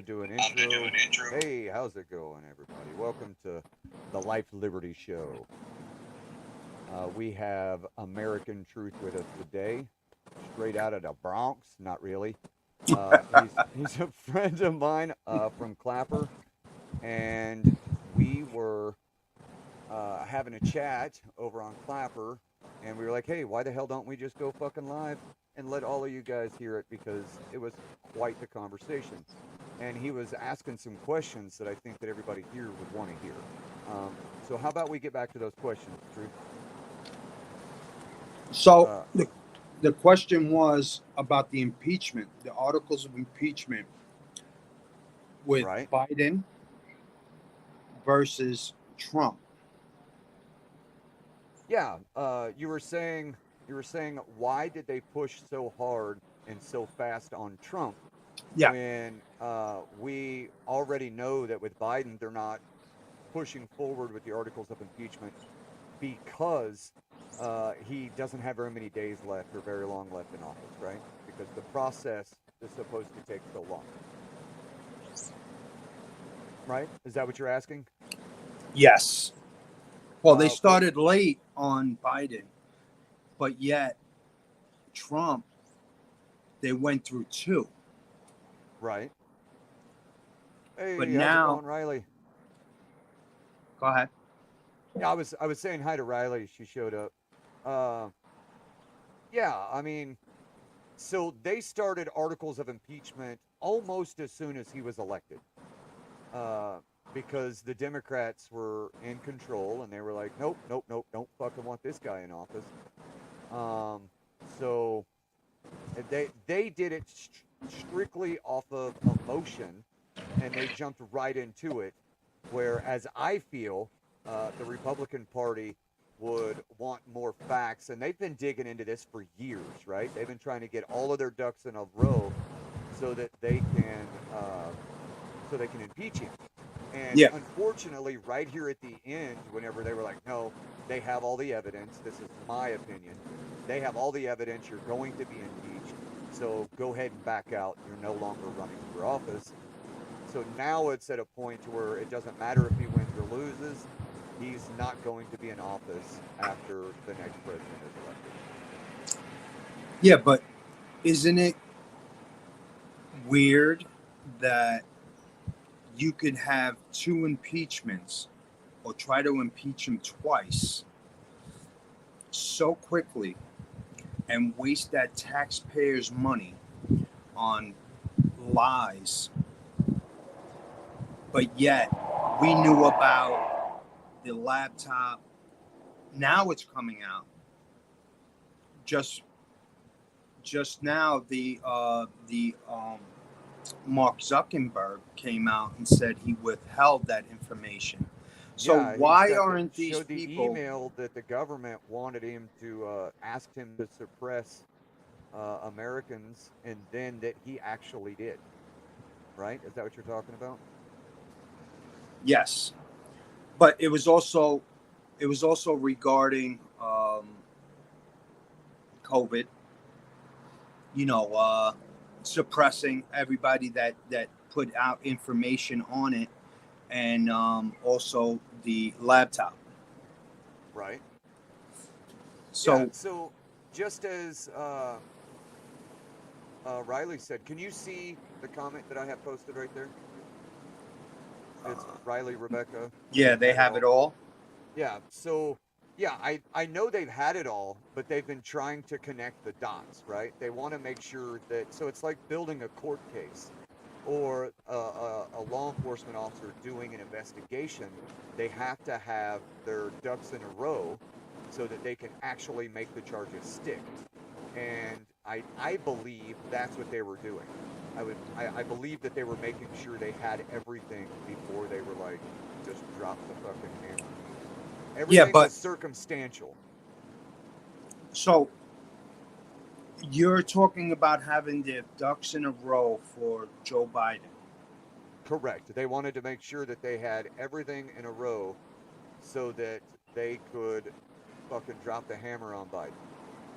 to do an intro. Hey, how's it going, everybody? Welcome to the LifeLiberty Show. We have American Truth with us today, straight out of the Bronx. Not really. He's a friend of mine from Clapper, and we were having a chat over on Clapper, and we were like, hey, why the hell don't we just go fucking live and let all of you guys hear it, because it was quite the conversation. And he was asking some questions that I think that everybody here would want to hear. So how about we get back to those questions, Drew? So the question was about the impeachment, the articles of impeachment with Biden versus Trump. Yeah, you were saying why did they push so hard and so fast on Trump? Yeah. When we already know that with Biden, they're not pushing forward with the articles of impeachment because he doesn't have very many days left or very long left in office, right? Because the process is supposed to take so long. Right? Is that what you're asking? Yes. Well, they started late on Biden, but yet Trump, they went through two. Right. Hey, but how's now, it going, Riley? Go ahead. Yeah, I was saying hi to Riley. She showed up. Yeah, I mean, so they started articles of impeachment almost as soon as he was elected. Because the Democrats were in control and they were like, nope, don't fucking want this guy in office. So they did it strictly off of emotion, and they jumped right into it. Whereas I feel the Republican Party would want more facts, and they've been digging into this for years, right? They've been trying to get all of their ducks in a row so that they can impeach him. And unfortunately, right here at the end, whenever they were like, no, they have all the evidence. This is my opinion. They have all the evidence. You're going to be impeached. So go ahead and back out. You're no longer running for office. So now it's at a point where it doesn't matter if he wins or loses. He's not going to be in office after the next president is elected. Yeah, but isn't it weird that you could have two impeachments or try to impeach him twice so quickly and waste that taxpayers' money on lies, but yet we knew about the laptop. Now it's coming out. Just now, the Mark Zuckerberg came out and said he withheld that information. So why aren't these people? The email that the government wanted him to ask him to suppress Americans, and then that he actually did. Right? Is that what you're talking about? Yes, but it was also regarding COVID. Suppressing everybody that put out information on it, and also the laptop. Right. So just as Riley said, can you see the comment that I have posted right there? It's Riley, Rebecca. Yeah, they have it all. Yeah. So yeah, I know they've had it all, but they've been trying to connect the dots, right? They want to make sure that, so it's like building a court case or a law enforcement officer doing an investigation. They have to have their ducks in a row so that they can actually make the charges stick. And I believe that's what they were doing. I believe that they were making sure they had everything before they were like, just drop the fucking hammer. Everything was circumstantial. So you're talking about having their ducks in a row for Joe Biden. Correct. They wanted to make sure that they had everything in a row so that they could fucking drop the hammer on Biden.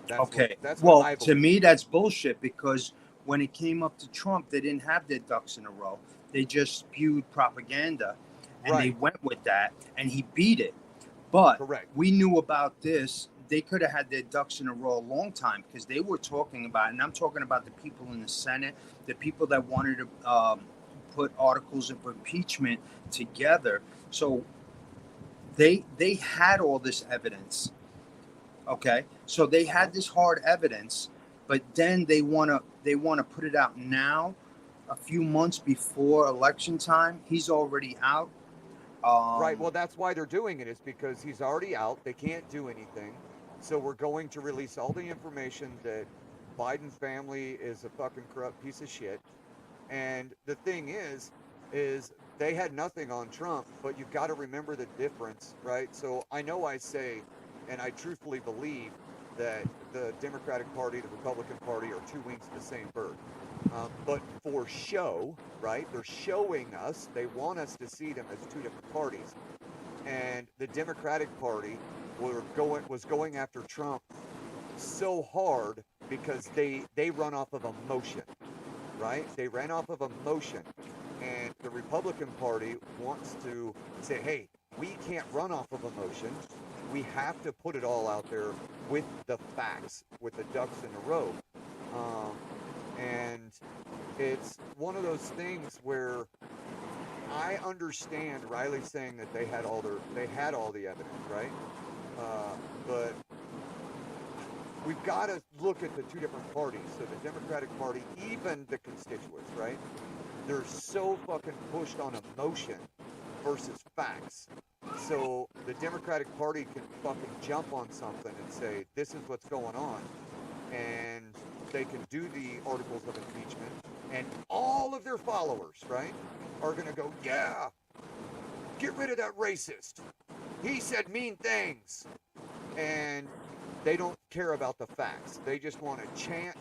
That's what I believe. To me, that's bullshit, because when it came up to Trump, they didn't have their ducks in a row. They just spewed propaganda, and they Right. went with that, and he beat it. But Correct. we knew about this. They could have had their ducks in a row a long time, because they were talking about, and I'm talking about the people in the Senate, the people that wanted to put articles of impeachment together. So they had all this evidence. Okay, so they had this hard evidence, but then they wanna put it out now, a few months before election time. He's already out. Right. Well, that's why they're doing it, is because he's already out. They can't do anything. So we're going to release all the information that Biden family is a fucking corrupt piece of shit. And the thing is they had nothing on Trump, but you've got to remember the difference, right? So I know I say, and I truthfully believe, that the Democratic Party, the Republican Party are two wings of the same bird. But for show, right? They're showing us, they want us to see them as two different parties. And the Democratic Party was going after Trump so hard because they run off of emotion, right? They ran off of emotion. And the Republican Party wants to say, hey, we can't run off of emotion. We have to put it all out there with the facts, with the ducks in a row. And it's one of those things where I understand Riley saying that they had all the evidence, right? But we've got to look at the two different parties. So the Democratic Party, even the constituents, right? They're so fucking pushed on emotion versus facts. So the Democratic Party can fucking jump on something and say, this is what's going on. And they can do the articles of impeachment. And all of their followers, right, are going to go, yeah, get rid of that racist. He said mean things. And they don't care about the facts. They just want to chant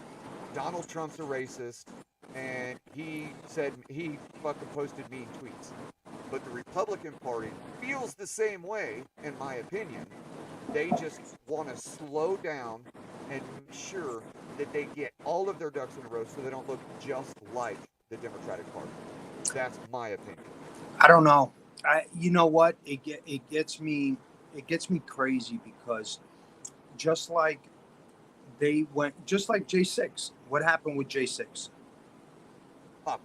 Donald Trump's a racist, and he fucking posted mean tweets. But the Republican Party feels the same way, in my opinion. They just want to slow down and make sure that they get all of their ducks in a row so they don't look just like the Democratic Party. That's my opinion. I don't know. You know what? It gets me crazy, because just like J6. What happened with J6?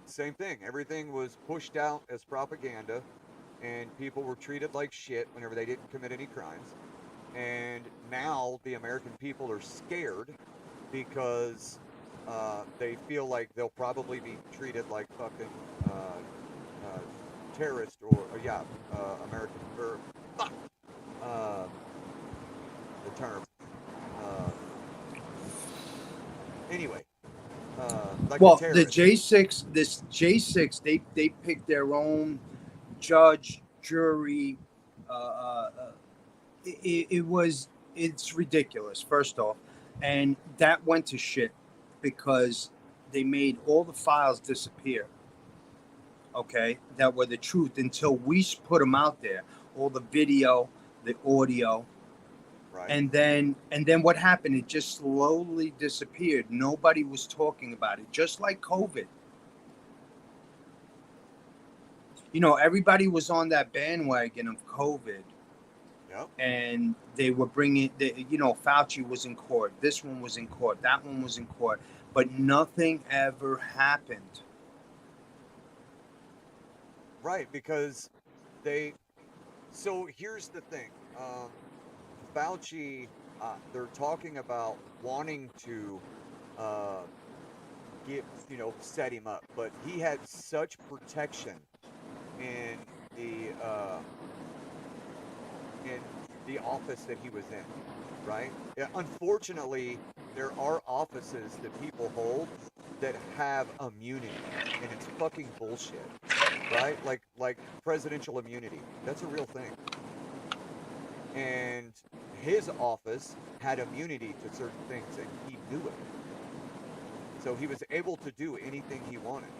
Same thing. Everything was pushed out as propaganda, and people were treated like shit whenever they didn't commit any crimes. And now the American people are scared because they feel like they'll probably be treated like fucking terrorist American, or fuck, the term. Anyway, like Well, the J6, they picked their own judge, jury. It's ridiculous, first off, and that went to shit because they made all the files disappear. Okay, that were the truth, until we put them out there, all the video, the audio. Right. And then what happened? It just slowly disappeared. Nobody was talking about it, just like COVID. You know, everybody was on that bandwagon of COVID. Yep. And they were bringing, Fauci was in court. This one was in court. That one was in court. But nothing ever happened. Right, because so here's the thing. Fauci, they're talking about wanting to set him up, but he had such protection in the office that he was in, right? Yeah, unfortunately, there are offices that people hold that have immunity, and it's fucking bullshit, right? Like presidential immunity. That's a real thing. And his office had immunity to certain things, and he knew it. So he was able to do anything he wanted.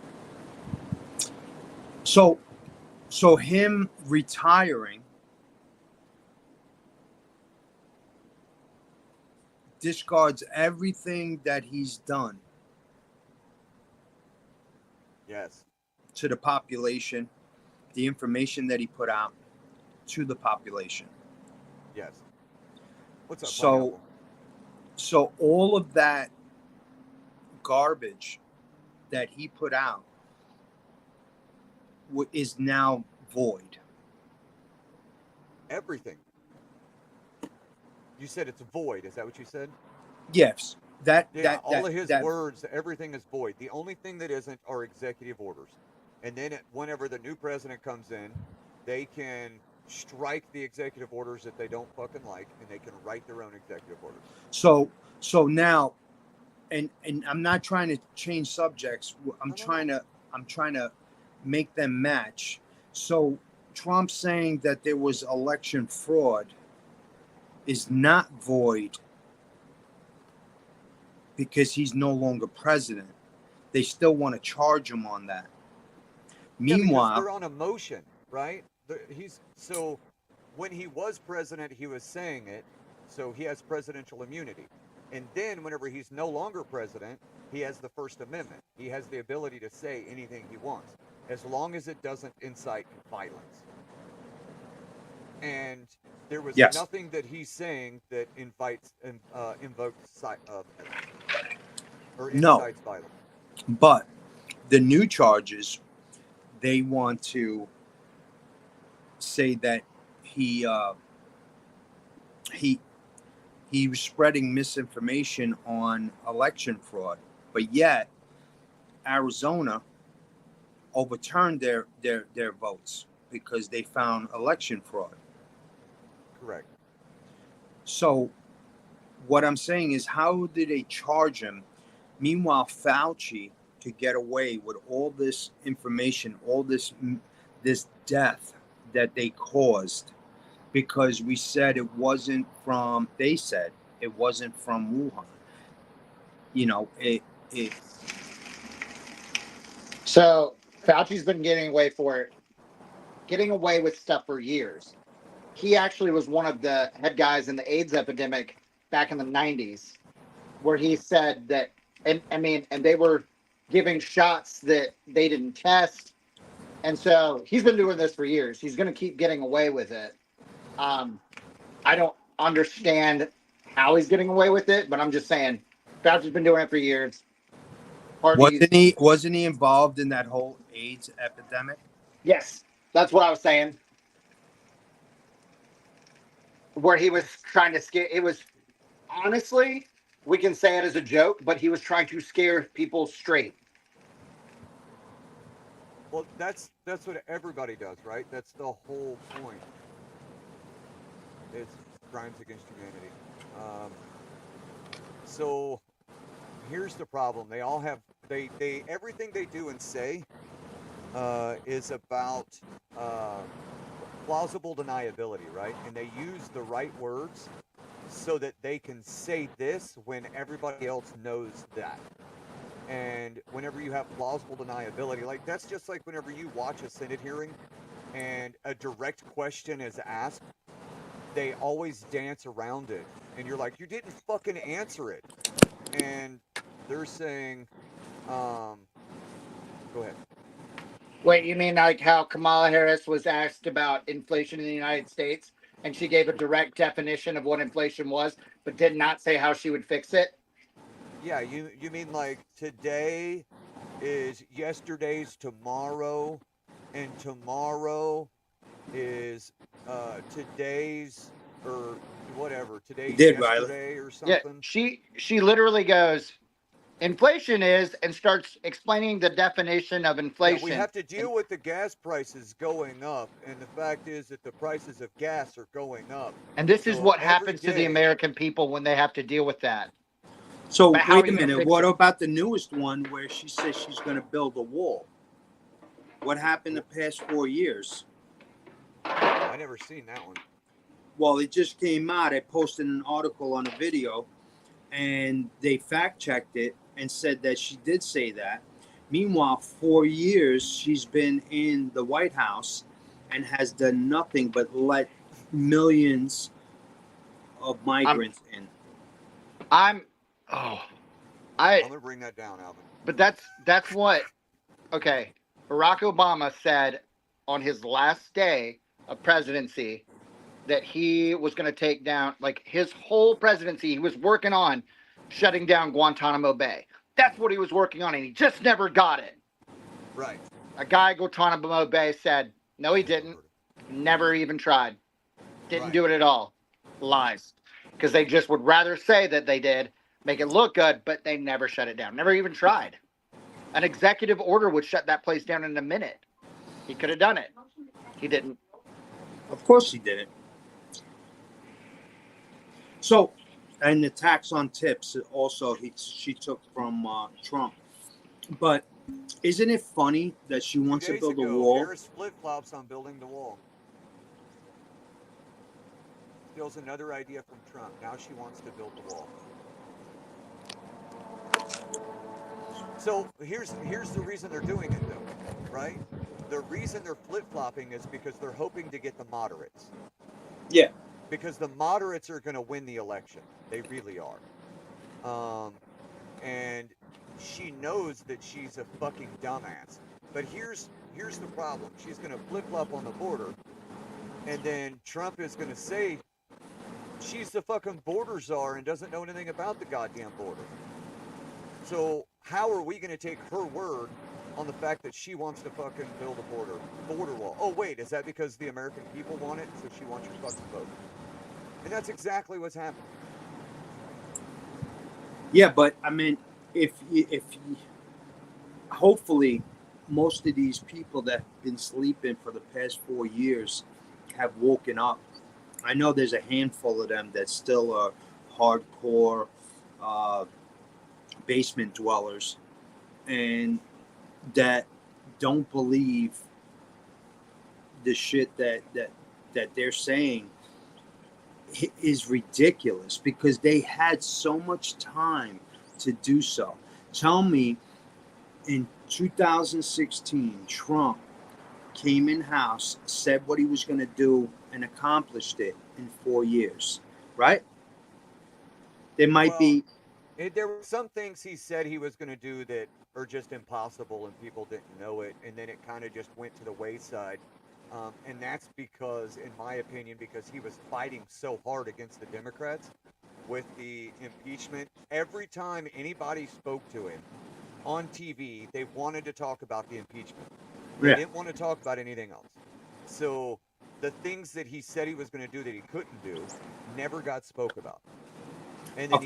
So him retiring discards everything that he's done. Yes. to the population, the information that he put out to the population. Yes. What's up, So, Pineapple? so all of that garbage that he put out is now void. Everything. You said it's void. Is that what you said? Yes, All of his words, everything is void. The only thing that isn't are executive orders. And then whenever the new president comes in, they can strike the executive orders that they don't fucking like, and they can write their own executive orders. So now, and I'm not trying to change subjects. I'm trying to make them match. So Trump saying that there was election fraud is not void because he's no longer president. They still want to charge him on that. Meanwhile, they're on a motion, right? So when he was president, he was saying it, so he has presidential immunity. And then whenever he's no longer president, he has the First Amendment. He has the ability to say anything he wants, as long as it doesn't incite violence. And there was nothing that he's saying that invokes or incites violence. But the new charges, they want to say that he was spreading misinformation on election fraud, but yet Arizona overturned their votes because they found election fraud. Correct. So what I'm saying is, how did they charge him? Meanwhile, Fauci could get away with all this information, all this death that they caused, because we said it wasn't from, they said it wasn't from Wuhan. You know, So Fauci's been getting away with stuff for years. He actually was one of the head guys in the AIDS epidemic back in the 90s, where he said that, and they were giving shots that they didn't test. And so he's been doing this for years. He's going to keep getting away with it. I don't understand how he's getting away with it, but I'm just saying Fauci's been doing it for years. Wasn't he involved in that whole AIDS epidemic? Yes, that's what I was saying. Where he was trying to scare, it was, honestly, we can say it as a joke, but he was trying to scare people straight. Well, that's what everybody does, right? That's the whole point. It's crimes against humanity. So here's the problem. They all have everything they do and say is about plausible deniability, right? And they use the right words so that they can say this when everybody else knows that. And whenever you have plausible deniability, like that's just like whenever you watch a Senate hearing and a direct question is asked, they always dance around it. And you're like, you didn't fucking answer it. And they're saying, go ahead. Wait, you mean like how Kamala Harris was asked about inflation in the United States and she gave a direct definition of what inflation was, but did not say how she would fix it? Yeah, you mean like today is yesterday's tomorrow, and tomorrow is today's or whatever, today's yesterday or something. Yeah, she literally goes, inflation is, and starts explaining the definition of inflation. Yeah, we have to deal with the gas prices going up, and the fact is that the prices of gas are going up. And this is what happens to the American people when they have to deal with that. So wait a minute, what about the newest one where she says she's going to build a wall? What happened the past 4 years? I never seen that one. Well, it just came out. I posted an article on a video, and they fact-checked it and said that she did say that. Meanwhile, 4 years she's been in the White House and has done nothing but let millions of migrants in. I'm going to bring that down, Alvin. But that's what, okay. Barack Obama said on his last day of presidency that he was going to take down, like his whole presidency, he was working on shutting down Guantanamo Bay. That's what he was working on, and he just never got it. Right. A guy at Guantanamo Bay said, no, he didn't. Never even tried. Didn't do it at all. Lies. Because they just would rather say that they did, make it look good, but they never shut it down. Never even tried. An executive order would shut that place down in a minute. He could have done it. He didn't. Of course he didn't. So, and the tax on tips also she took from Trump. But isn't it funny that she wants to build a wall? Harris flip-flops on building the wall. Steals another idea from Trump. Now she wants to build the wall. So here's the reason they're doing it, though, right? The reason they're flip-flopping is because they're hoping to get the moderates. Yeah. Because the moderates are going to win the election. They really are. And she knows that she's a fucking dumbass. But here's the problem. She's going to flip-flop on the border. And then Trump is going to say she's the fucking border czar and doesn't know anything about the goddamn border. So how are we going to take her word on the fact that she wants to fucking build a border wall? Oh, wait, is that because the American people want it, so she wants your fucking vote? And that's exactly what's happening. Yeah, but I mean, if hopefully most of these people that have been sleeping for the past 4 years have woken up. I know there's a handful of them that still are hardcore basement dwellers and that don't believe the shit that they're saying is ridiculous because they had so much time to do so. Tell me, in 2016, Trump came in house, said what he was going to do, and accomplished it in 4 years, right? There might be. There were some things he said he was going to do that are just impossible and people didn't know it, and then it kind of just went to the wayside. And that's because, in my opinion, because he was fighting so hard against the Democrats with the impeachment. Every time anybody spoke to him on TV, they wanted to talk about the impeachment. They didn't want to talk about anything else. So the things that he said he was going to do that he couldn't do never got spoke about. And then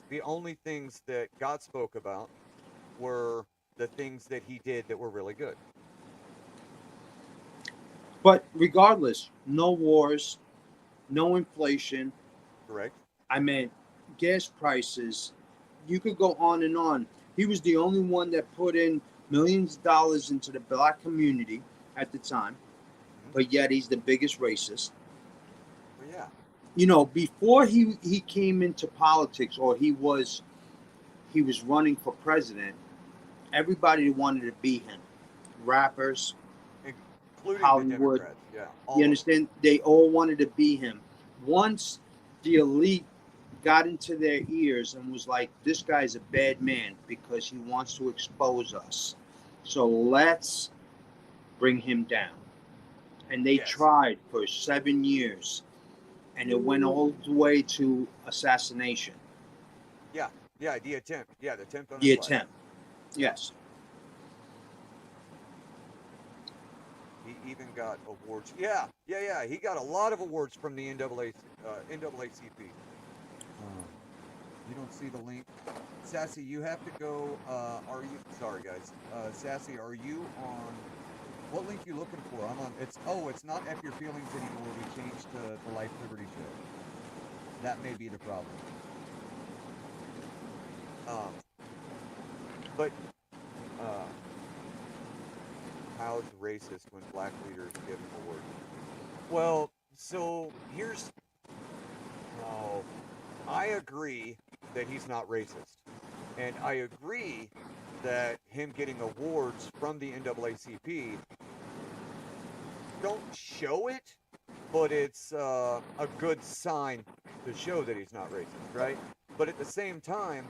the only things that got spoke about were the things that he did that were really good. But regardless, no wars, no inflation. Correct. I mean, gas prices, you could go on and on. He was the only one that put in millions of dollars into the black community at the time, but yet he's the biggest racist. Well, yeah. You know, before he came into politics or he was running for president, everybody wanted to be him. Rappers, including Hollywood. The Democrats. Yeah. You understand? They all wanted to be him. Once the elite got into their ears and was like, this guy's a bad man because he wants to expose us. So let's bring him down. And they tried for 7 years. And it went all the way to assassination. Yeah, the attempt. Yeah, the attempt on the attempt. Yes. He even got awards. Yeah. He got a lot of awards from the NAACP. You don't see the link. Sassy, you have to go. Sorry, guys. Sassy, are you on? What link you looking for? I'm on. It's not F Your Feelings anymore. We changed to the LifeLiberty Show. That may be the problem. How's racist when black leaders give him awards? Well, so here's. I agree that he's not racist, and I agree that him getting awards from the NAACP don't show it, but it's a good sign to show that he's not racist, right? But at the same time,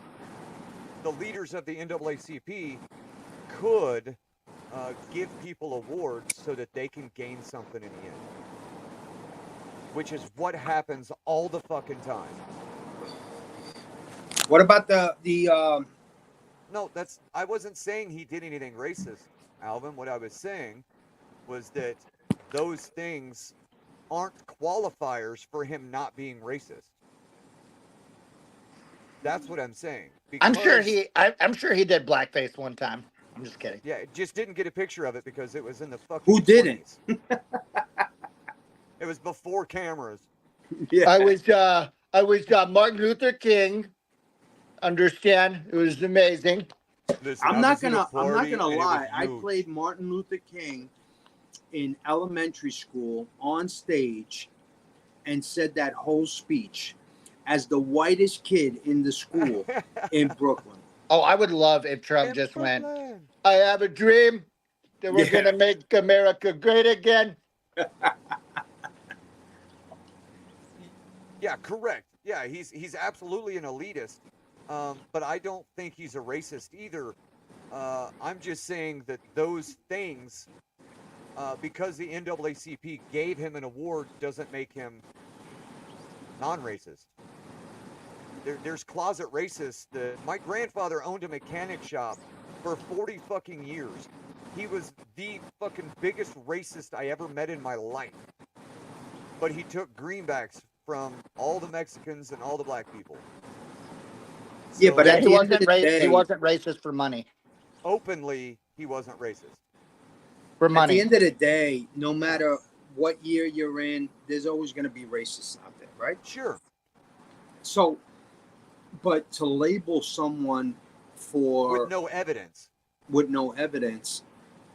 the leaders of the NAACP could give people awards so that they can gain something in the end, which is what happens all the fucking time. What about No, I wasn't saying he did anything racist, Alvin. What I was saying was that those things aren't qualifiers for him not being racist. That's what I'm saying. I'm sure he did blackface one time. I'm just kidding. Yeah, just didn't get a picture of it because it was in the fucking Who didn't? 20s. It was before cameras. Yeah. I was Martin Luther King. Understand? It was amazing. Listen, I'm not gonna and lie. it I was huge. played Martin Luther King in elementary school on stage and said that whole speech as the whitest kid in the school in Brooklyn. Oh, I would love if Trump In just went, Brooklyn. I have a dream that we're Yeah. going to make America great again. Yeah, correct. Yeah, he's absolutely an elitist, but I don't think he's a racist either. I'm just saying that those things, because the NAACP gave him an award, doesn't make him non-racist. There's closet racists. My grandfather owned a mechanic shop for 40 fucking years. He was the fucking biggest racist I ever met in my life. But he took greenbacks from all the Mexicans and all the black people. Yeah, but at he the end of wasn't the day, he wasn't racist for money. Openly, he wasn't racist. For at the money. end of the day, no matter what year you're in, there's always going to be racists out there, right? Sure. So, but to label someone With no evidence.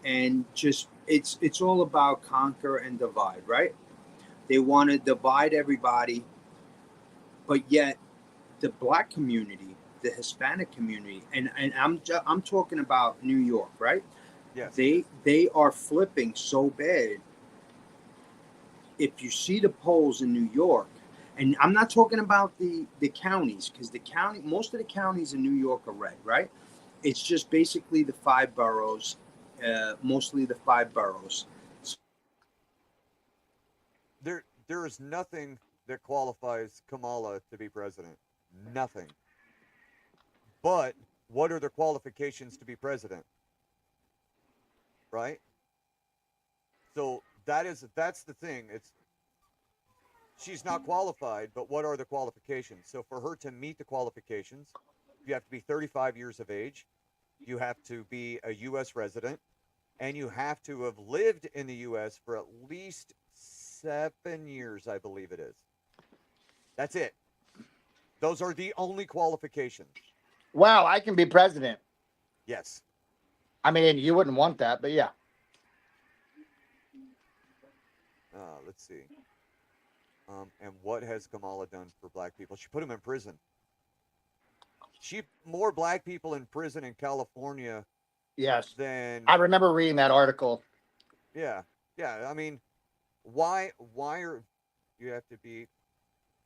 And just it's all about conquer and divide, right? They want to divide everybody, but yet the black community, the Hispanic community, and I'm talking about New York, right? Yes. They are flipping so bad. If you see the polls in New York, and I'm not talking about the counties, because most of the counties in New York are red, right? It's just basically the 5 boroughs, mostly the 5 boroughs. There is nothing that qualifies Kamala to be president. Nothing. But what are the qualifications to be president? Right? So that's the thing. She's not qualified, but what are the qualifications? So for her to meet the qualifications, you have to be 35 years of age, you have to be a U.S. resident, and you have to have lived in the U.S. for at least 7 years, I believe it is. That's it. Those are the only qualifications. Wow, I can be president. Yes. I mean, you wouldn't want that, but yeah. Let's see. And what has Kamala done for black people? She put them in prison. She more black people in prison in California. Yes. Than I remember reading that article. Yeah. I mean, why are you have to be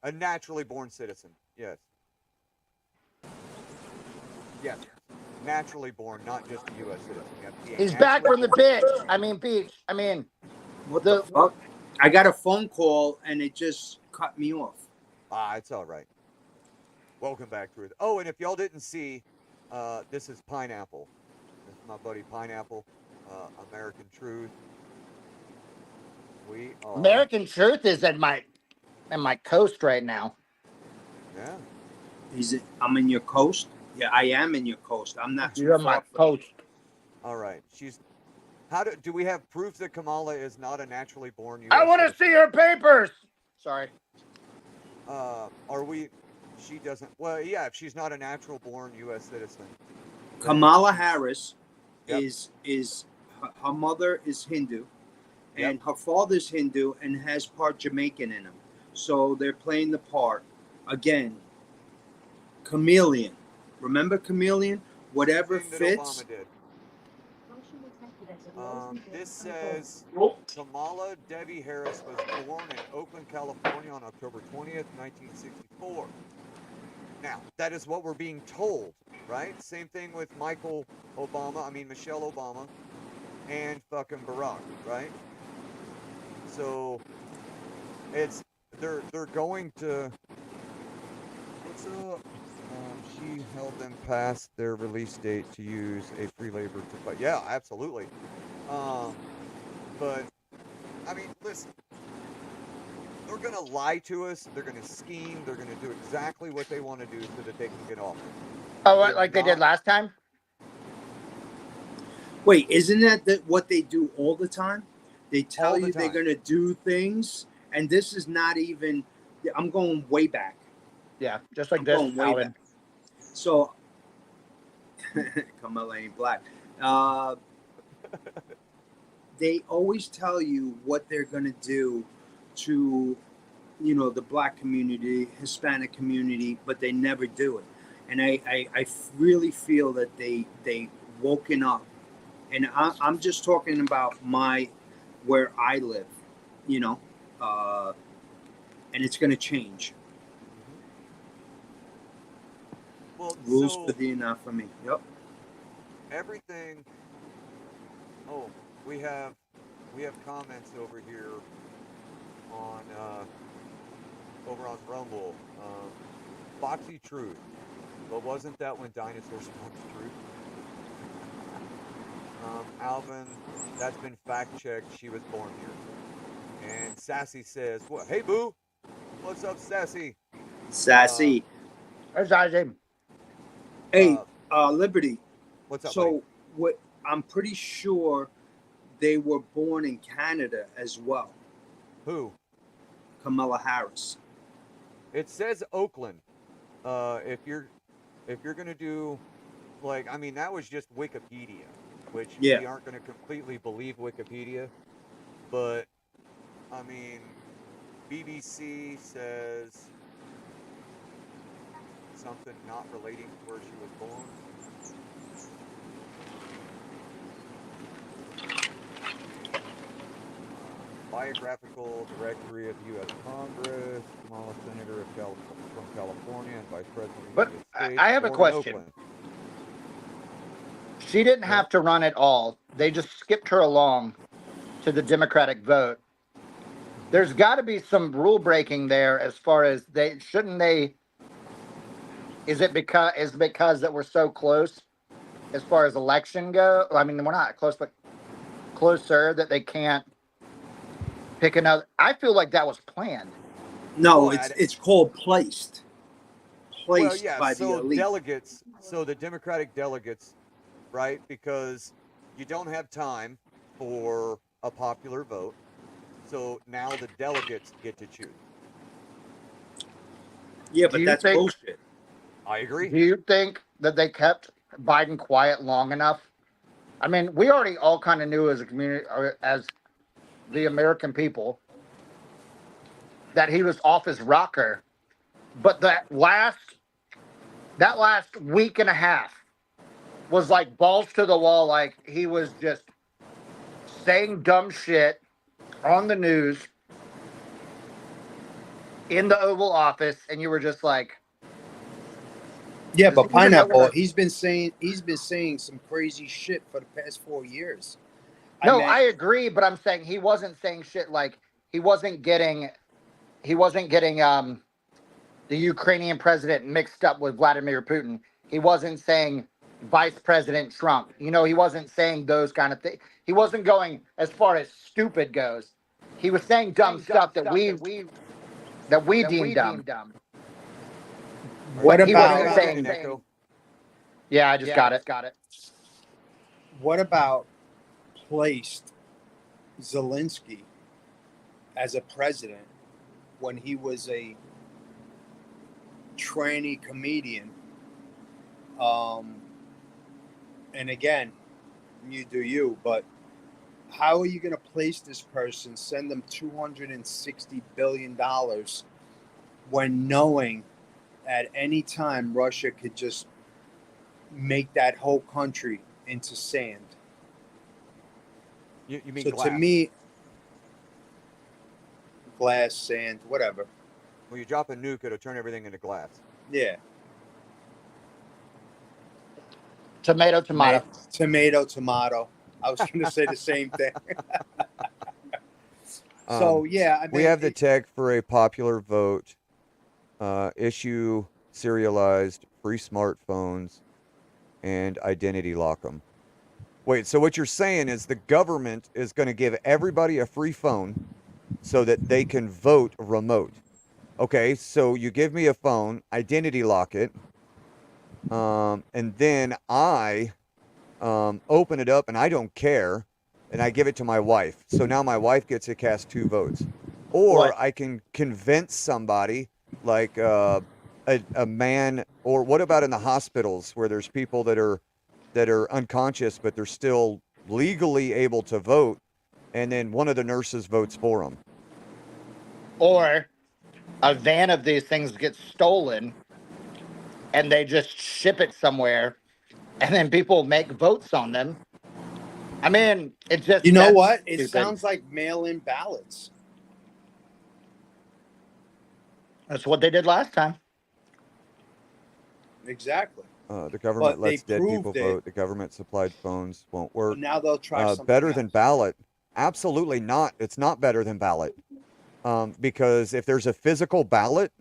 a naturally born citizen? Yes. Naturally born, not just a U.S. citizen. You have to be He's back from the beach. What the fuck? I got a phone call and it just cut me off. It's all right. Welcome back, Truth. Oh, and if y'all didn't see, this is Pineapple. This is my buddy Pineapple, American Truth. American Truth is in my coast right now. Yeah. I'm in your coast? Yeah, I am in your coast. I'm not too You're far my from coast. All right. Do we have proof that Kamala is not a naturally born U.S. I want to see her papers. Sorry. She doesn't. Well, yeah, if she's not a natural born U.S. citizen. Kamala Harris is her mother is Hindu, and her father's Hindu and has part Jamaican in him. So they're playing the part again. Chameleon. Remember chameleon? Whatever fits. This says Kamala Debbie Harris was born in Oakland, California on October 20th, 1964. Now, that is what we're being told, right? Same thing with Michelle Obama. and fucking Barack, right? So they're going to what's up? She held them past their release date to use a free labor to fight. Yeah, absolutely. Um, but I mean, listen, they're gonna lie to us. They're gonna scheme. They're gonna do exactly what they want to do so that they can get off. Oh, They're like they did not last time? Wait, isn't that what they do all the time? They tell all the you they're time. going to do things, and this is not even. I'm going way back. Yeah, just like I'm this, going way Alvin. back. So, Kamala ain't black. They always tell you what they're going to do to, the black community, Hispanic community, but they never do it. And I really feel that they woken up, and I'm just talking about where I live, you know, and it's going to change. Well, Rules so for thee, not for me. Yep. everything. Oh, we have comments over here on over on Rumble. Foxy Truth. But wasn't that when dinosaurs spoke truth? Alvin, that's been fact checked. She was born here. And Sassy says, "What? Hey, boo. What's up, Sassy? Sassy. There's Isaac. Hey, Liberty. What's up, buddy? So what? I'm pretty sure they were born in Canada as well. Who? Kamala Harris. It says Oakland. If you're gonna do, like, I mean, that was just Wikipedia, which Yeah. we aren't gonna completely believe Wikipedia, but I mean, BBC says something not relating to where she was born. Biographical directory of U.S. Congress, Kamala Senator from California and Vice President of the But United States. I have a born in question. Oakland. She didn't have to run at all. They just skipped her along to the Democratic vote. There's got to be some rule breaking there as far as shouldn't they? Is it because that we're so close as far as election go? I mean, we're not close, but closer that they can't pick another. I feel like that was planned. No, Well, it's called placed. Well, Placed yeah, by the so elite. delegates, so the Democratic delegates, right? Because you don't have time for a popular vote. So now the delegates get to choose. Yeah, Do but you that's think- bullshit. I agree. Do you think that they kept Biden quiet long enough? I mean, we already all kind of knew as a community, or as the American people, that he was off his rocker. But that last week and a half was like balls to the wall. Like he was just saying dumb shit on the news in the Oval Office, and you were just like, Yeah, Does but he even know Pineapple, what- he's been saying some crazy shit for the past 4 years. no, mean, I agree, but I'm saying he wasn't saying shit like he wasn't getting the Ukrainian president mixed up with Vladimir Putin. He wasn't saying Vice President Trump. He wasn't saying those kind of things. He wasn't going as far as stupid goes. He was saying dumb stuff that we deemed dumb. what But he about wasn't saying- Echo? Yeah, I just got it. what about placed Zelensky as a president when he was a tranny comedian? And again, you do you, but how are you going to place this person, send them $260 billion when knowing at any time Russia could just make that whole country into sand? You mean So glass? to me, glass, sand, whatever. When you drop a nuke, it'll turn everything into glass. Yeah. Tomato. Tomato. I was going to say the same thing. So yeah, I mean, we have the tech for a popular vote. Issue serialized free smartphones and identity lock them. Wait, so what you're saying is the government is going to give everybody a free phone so that they can vote remote. Okay, so you give me a phone, identity lock it, and then I open it up and I don't care, and I give it to my wife. So now my wife gets to cast 2 votes. Or What? I can convince somebody like a man, or what about in the hospitals where there's people that are unconscious but they're still legally able to vote, and then one of the nurses votes for them. Or a van of these things gets stolen and they just ship it somewhere and then people make votes on them. I mean, it just, you know that's what? It stupid. sounds like mail-in ballots. That's what they did last time. Exactly. The government But they lets dead people proved it. vote. The government supplied phones won't work. Now they'll try something better than else. ballot. Absolutely not. It's not better than ballot. Because if there's a physical ballot,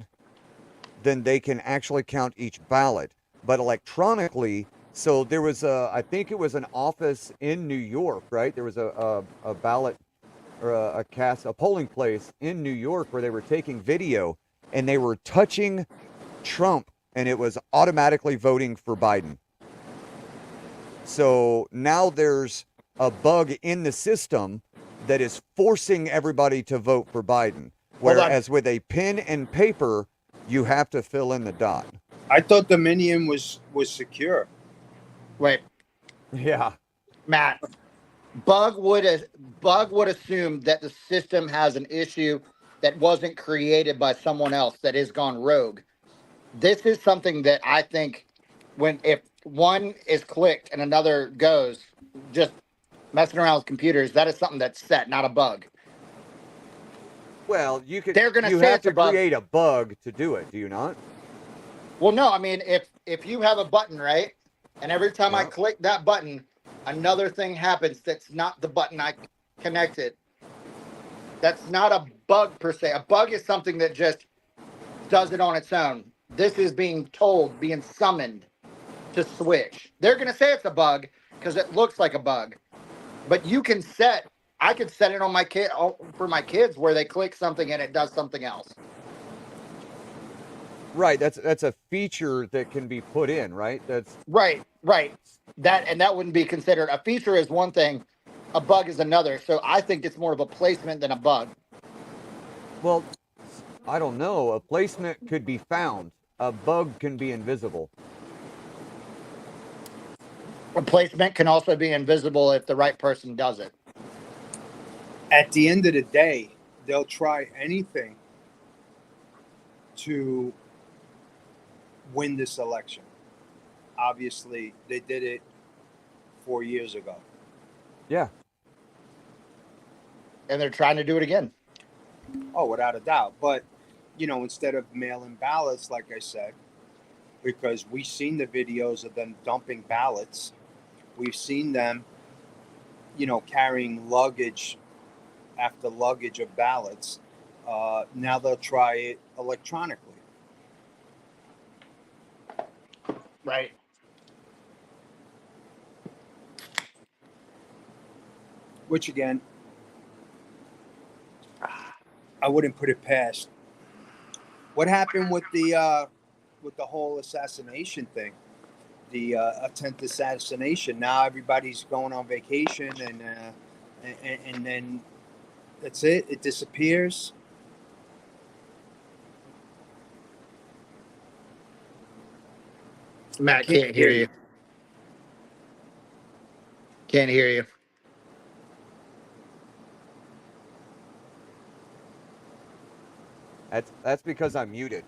then they can actually count each ballot. But electronically, so there was I think it was an office in New York, right? There was a ballot or a polling place in New York where they were taking video and they were touching Trump and it was automatically voting for Biden. So now there's a bug in the system that is forcing everybody to vote for Biden. Whereas with a pen and paper, you have to fill in the dot. I thought Dominion was secure. Wait, Yeah. Matt, Bug would assume that the system has an issue that wasn't created by someone else that has gone rogue. This is something that I think if one is clicked and another goes, just messing around with computers, that is something that's set, not a bug. Well, you could. They're gonna You say have it's a to bug. create a bug to do it. Do you not? Well, no, I mean, if you have a button, right, and every time I Yeah. click that button, another thing happens that's not the button I connected. That's not a bug per se. A bug is something that just does it on its own. This is being summoned to switch. They're going to say it's a bug because it looks like a bug. But I could set it on for my kids where they click something and it does something else. Right. That's a feature that can be put in. Right. That's right. That wouldn't be considered a feature is one thing, a bug is another. So I think it's more of a placement than a bug. Well, I don't know. A placement could be found. A bug can be invisible. A placement can also be invisible if the right person does it. At the end of the day, they'll try anything to win this election. Obviously, they did it 4 years ago. Yeah. And they're trying to do it again. Oh, without a doubt. But, instead of mail-in ballots, like I said, because we've seen the videos of them dumping ballots, we've seen them, carrying luggage after luggage of ballots. Now they'll try it electronically. Right. Which, again, I wouldn't put it past. What happened with the whole assassination thing? The attempt assassination. Now everybody's going on vacation, and then that's it. It disappears. Matt, can't hear you. Can't hear you. That's because I'm muted.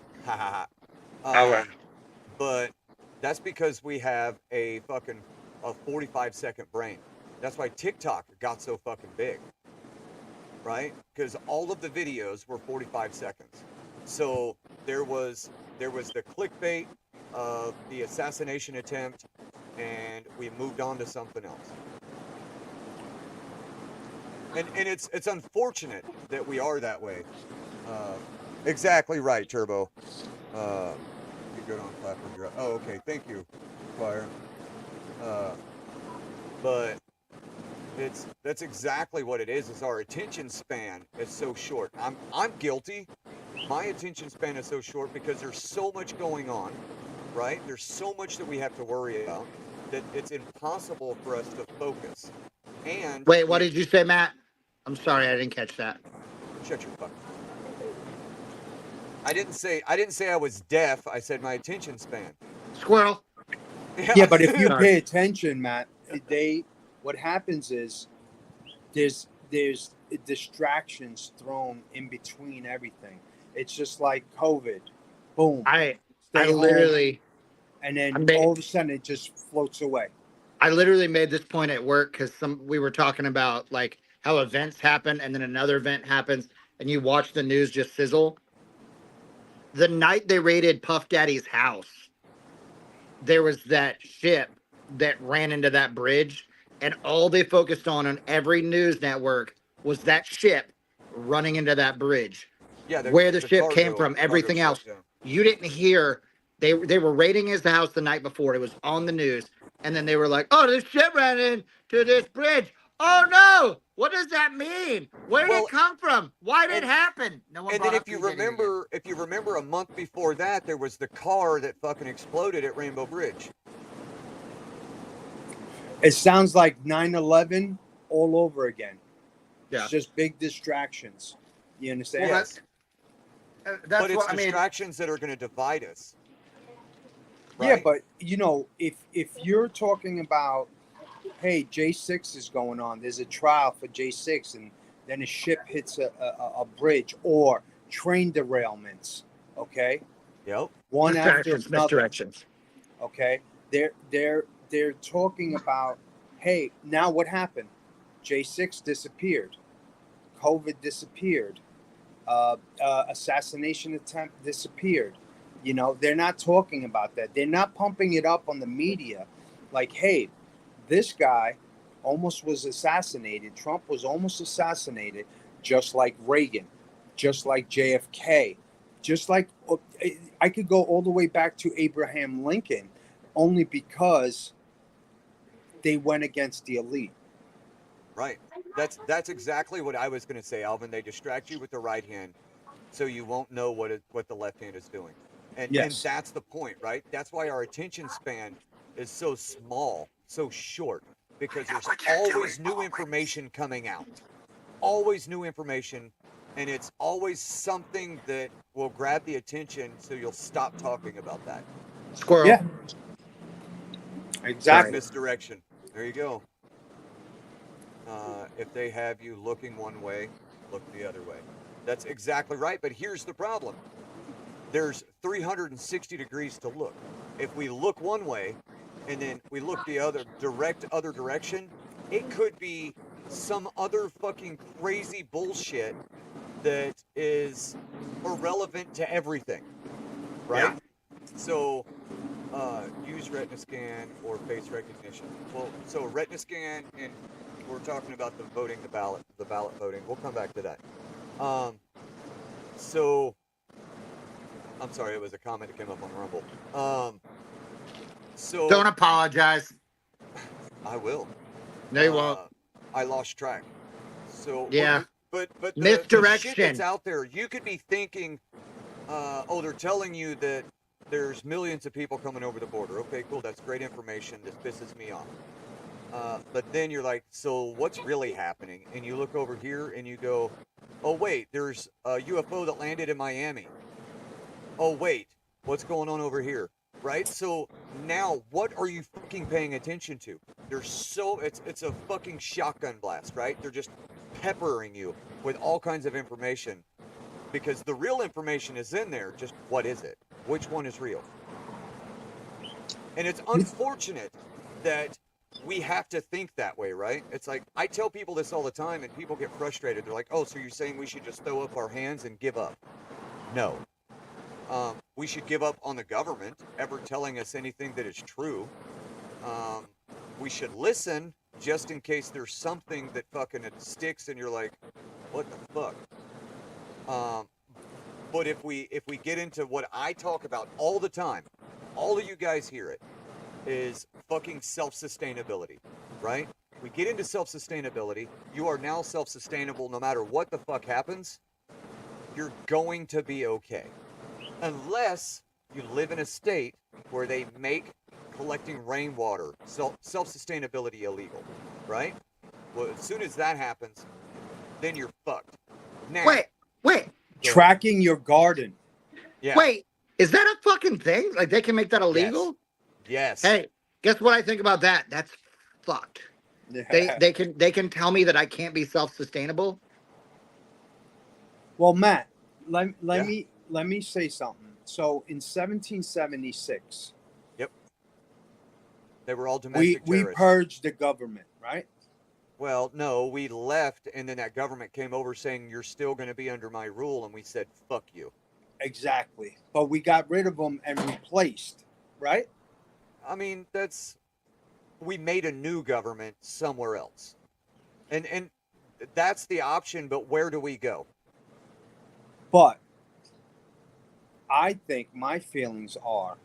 But that's because we have a 45-second brain. That's why TikTok got so fucking big, right? Because all of the videos were 45 seconds. So there was the clickbait of the assassination attempt, and we moved on to something else. and it's unfortunate that we are that way. Exactly right, Turbo. You good on clapper? Oh, okay. Thank you, Fire. But that's exactly what it is our attention span is so short. I'm guilty. My attention span is so short because there's so much going on, right? There's so much that we have to worry about that it's impossible for us to focus. And Wait, what did you say, Matt? I'm sorry, I didn't catch that. shut your fuck. I didn't say I was deaf. I said my attention span. Squirrel. Yeah, but if you Sorry. pay attention, Matt, what happens is there's distractions thrown in between everything. It's just like COVID. Boom. I Stay home, literally, and then I made- all of a sudden it just floats away. I literally made this point at work because we were talking about like how events happen and then another event happens and you watch the news just sizzle. The night they raided Puff Daddy's house, there was that ship that ran into that bridge, and all they focused on every news network was that ship running into that bridge. Yeah, where the ship cargo, came from, everything else. Ship, yeah. You didn't hear. They were raiding his house the night before. It was on the news, and then they were like, "Oh, this ship ran into this bridge. Oh no! What does that mean? Where did it come from? Why did it happen?" No one. And then if you remember, a month before that, there was the car that fucking exploded at Rainbow Bridge. It sounds like 9/11 all over again. Yeah. It's just big distractions. You understand? Well, that's but it's what distractions that are going to divide us. Right? Yeah, but if you're talking about, hey, J6 is going on, there's a trial for J6, and then a ship hits a bridge, or train derailments, okay? Yep. One after another. Misdirections. Okay, they're talking about, hey, now what happened? J6 disappeared, COVID disappeared, assassination attempt disappeared. You know, they're not talking about that. They're not pumping it up on the media like, hey, this guy almost was assassinated. Trump was almost assassinated, just like Reagan, just like JFK, just like I could go all the way back to Abraham Lincoln, only because they went against the elite. Right. That's exactly what I was going to say, Alvin. They distract you with the right hand, so you won't know what the left hand is doing. And, yes. And that's the point, right? That's why our attention span is so small, so short, because there's always new information coming out. Always new information, and it's always something that will grab the attention so you'll stop talking about that. Squirrel. Yeah. Exactly. Misdirection. There you go. If they have you looking one way, look the other way. That's exactly right, but here's the problem. There's 360 degrees to look. If we look one way and then we look the other direction, it could be some other fucking crazy bullshit that is irrelevant to everything, right? Yeah. So use retina scan or face recognition. Well, so retina scan, and we're talking about the ballot voting. We'll come back to that. So I'm sorry, it was a comment that came up on Rumble. So don't apologize. I will. No, you won't. I lost track. So yeah, but misdirection. The shit that's out there, you could be thinking, oh, they're telling you that there's millions of people coming over the border. Okay, cool, that's great information. This pisses me off. But then you're like, so what's really happening? And you look over here and you go, oh wait, there's a UFO that landed in Miami. Oh wait, what's going on over here? Right? So now what are you fucking paying attention to? It's a fucking shotgun blast, right? They're just peppering you with all kinds of information because the real information is in there. Just what is it? Which one is real? And it's unfortunate that we have to think that way, right? It's like, I tell people this all the time and people get frustrated. They're like, oh, so you're saying we should just throw up our hands and give up? No. We should give up on the government ever telling us anything that is true. We should listen just in case there's something that fucking it sticks and you're like, what the fuck? But if we get into what I talk about all the time, all of you guys hear it, is fucking self-sustainability, right? We get into self-sustainability. You are now self-sustainable no matter what the fuck happens. You're going to be okay. Unless you live in a state where they make collecting rainwater, self-sustainability illegal, right? Well, as soon as that happens, then you're fucked. Now, Wait. Tracking your garden. Yeah. Wait, is that a fucking thing? Like they can make that illegal? Yes. Hey, guess what I think about that? That's fucked. Yeah. They can tell me that I can't be self-sustainable. Well, Matt, let me say something. So in 1776, yep, they were all domestic we terrorists. purged the government, right? Well, no, we left, and then that government came over saying, you're still going to be under my rule, and we said, fuck you. Exactly. But we got rid of them and replaced, right? I mean, we made a new government somewhere else. And that's the option, but where do we go? But I think my feelings are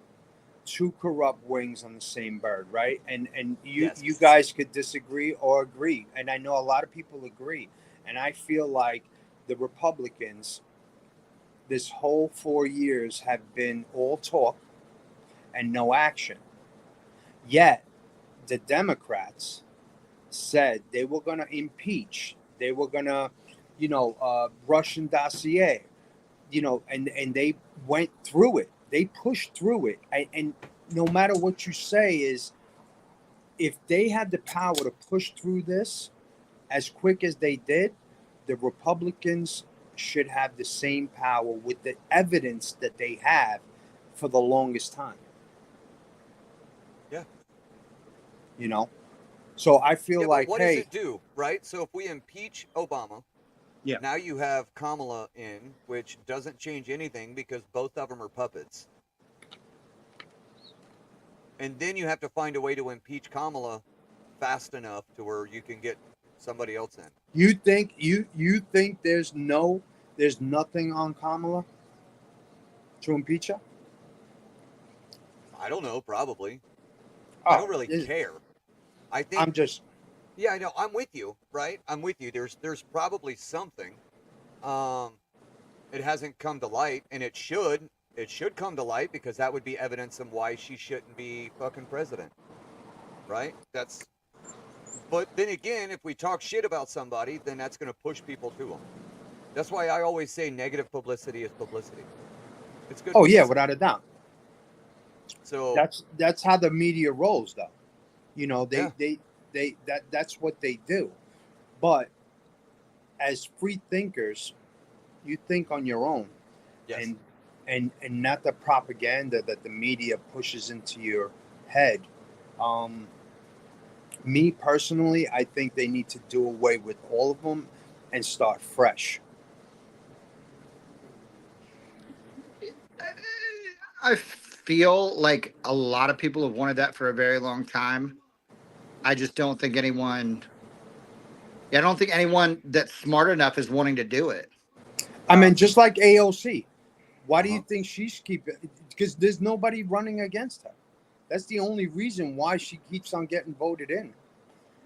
two corrupt wings on the same bird, right? And you guys could disagree or agree. And I know a lot of people agree. And I feel like the Republicans, this whole 4 years, have been all talk and no action. Yet the Democrats said they were going to impeach. They were going to, Russian dossier, and they went through it. They pushed through it. And no matter what you say is, if they had the power to push through this as quick as they did, the Republicans should have the same power with the evidence that they have for the longest time. Yeah. So I feel like, what does it do, right? So if we impeach Obama, now you have Kamala in, which doesn't change anything because both of them are puppets. And then you have to find a way to impeach Kamala fast enough to where you can get somebody else in. You think there's nothing on Kamala to impeach her? I don't know, probably. Oh, I don't really care. I think I know. I'm with you, right? I'm with you. There's probably something. It hasn't come to light, and it should come to light because that would be evidence of why she shouldn't be fucking president, right? But then again, if we talk shit about somebody, then that's going to push people to them. That's why I always say negative publicity is publicity. It's good. Oh yeah, without a doubt. So that's how the media rolls, though. That's what they do. But as free thinkers, you think on your own, and not the propaganda that the media pushes into your head. Me personally, I think they need to do away with all of them and start fresh. I feel like a lot of people have wanted that for a very long time. I just don't think anyone that's smart enough is wanting to do it. I mean, just like AOC. Why do you think she's keeping? Because there's nobody running against her. That's the only reason why she keeps on getting voted in.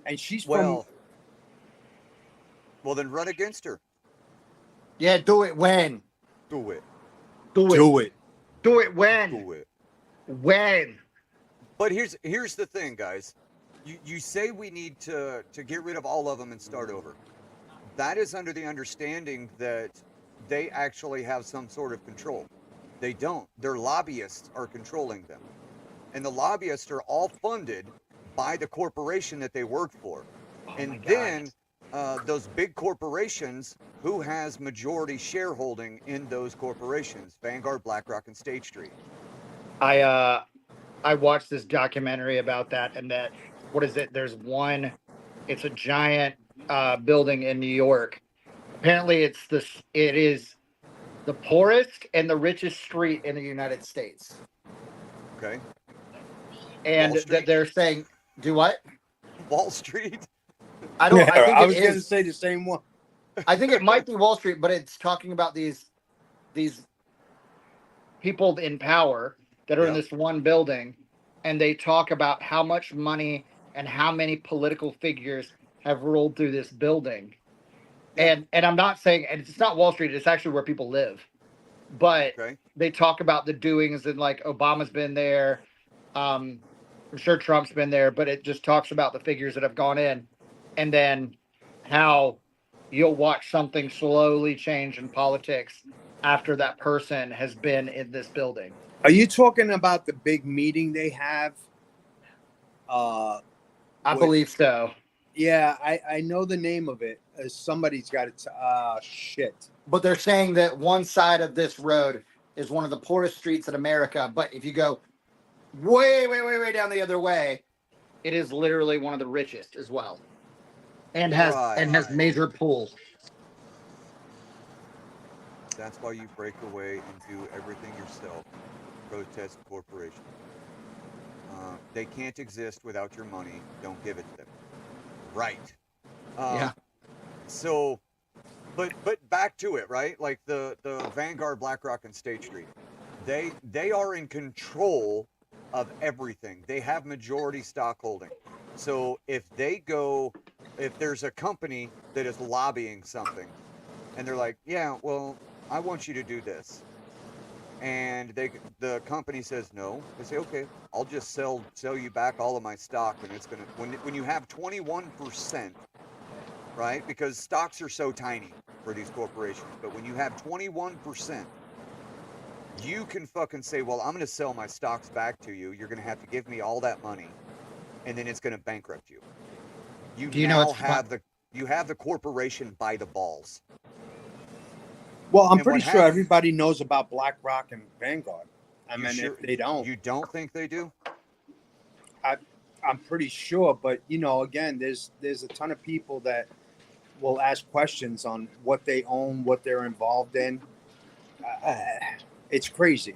And she's well, then run against her. Yeah, do it when. Do it. Do it. Do it. Do it when. Do it. When. But here's the thing, guys. You say we need to get rid of all of them and start over. That is under the understanding that they actually have some sort of control. They don't. Their lobbyists are controlling them. And the lobbyists are all funded by the corporation that they work for. And then those big corporations, who has majority shareholding in those corporations? Vanguard, BlackRock, and State Street. I watched this documentary about that, and that, what is it? There's one, it's a giant building in New York. Apparently it is the poorest and the richest street in the United States. Okay. And that they're saying, do what? Wall Street? I don't. I think I it was going to is. say the same one. I think it might be Wall Street, but it's talking about these people in power that are in Yeah. this one building, and they talk about how much money and how many political figures have rolled through this building. Yeah. And I'm not saying, and it's not Wall Street, it's actually where people live. But Okay. they talk about the doings, and like Obama's been there. I'm sure Trump's been there, but it just talks about the figures that have gone in, and then how you'll watch something slowly change in politics after that person has been in this building. Are you talking about the big meeting they have? I What- believe so. Yeah, I know the name of it. Somebody's got it. Shit. But they're saying that one side of this road is one of the poorest streets in America. But if you go way down the other way, it is literally one of the richest as well. And has major pools. That's why you break away and do everything yourself. Protest corporations. They can't exist without your money. Don't give it to them. Right. Yeah. So, but back to it, right? Like the Vanguard, BlackRock, and State Street. They are in control of everything. They have majority stock holding. So if there's a company that is lobbying something, and they're like, yeah, well, I want you to do this, and the company says no, they say, okay, I'll just sell you back all of my stock, and it's gonna when you have 21%, right? Because stocks are so tiny for these corporations, but when you have 21%, you can fucking say, well, I'm gonna sell my stocks back to you. You're gonna have to give me all that money, and then it's gonna bankrupt you. You have the corporation by the balls. Well, I'm And pretty what sure happens- everybody knows about BlackRock and Vanguard. I You mean, sure- if they don't, You don't think they do? I'm pretty sure. But again, there's a ton of people that will ask questions on what they own, what they're involved in. It's crazy.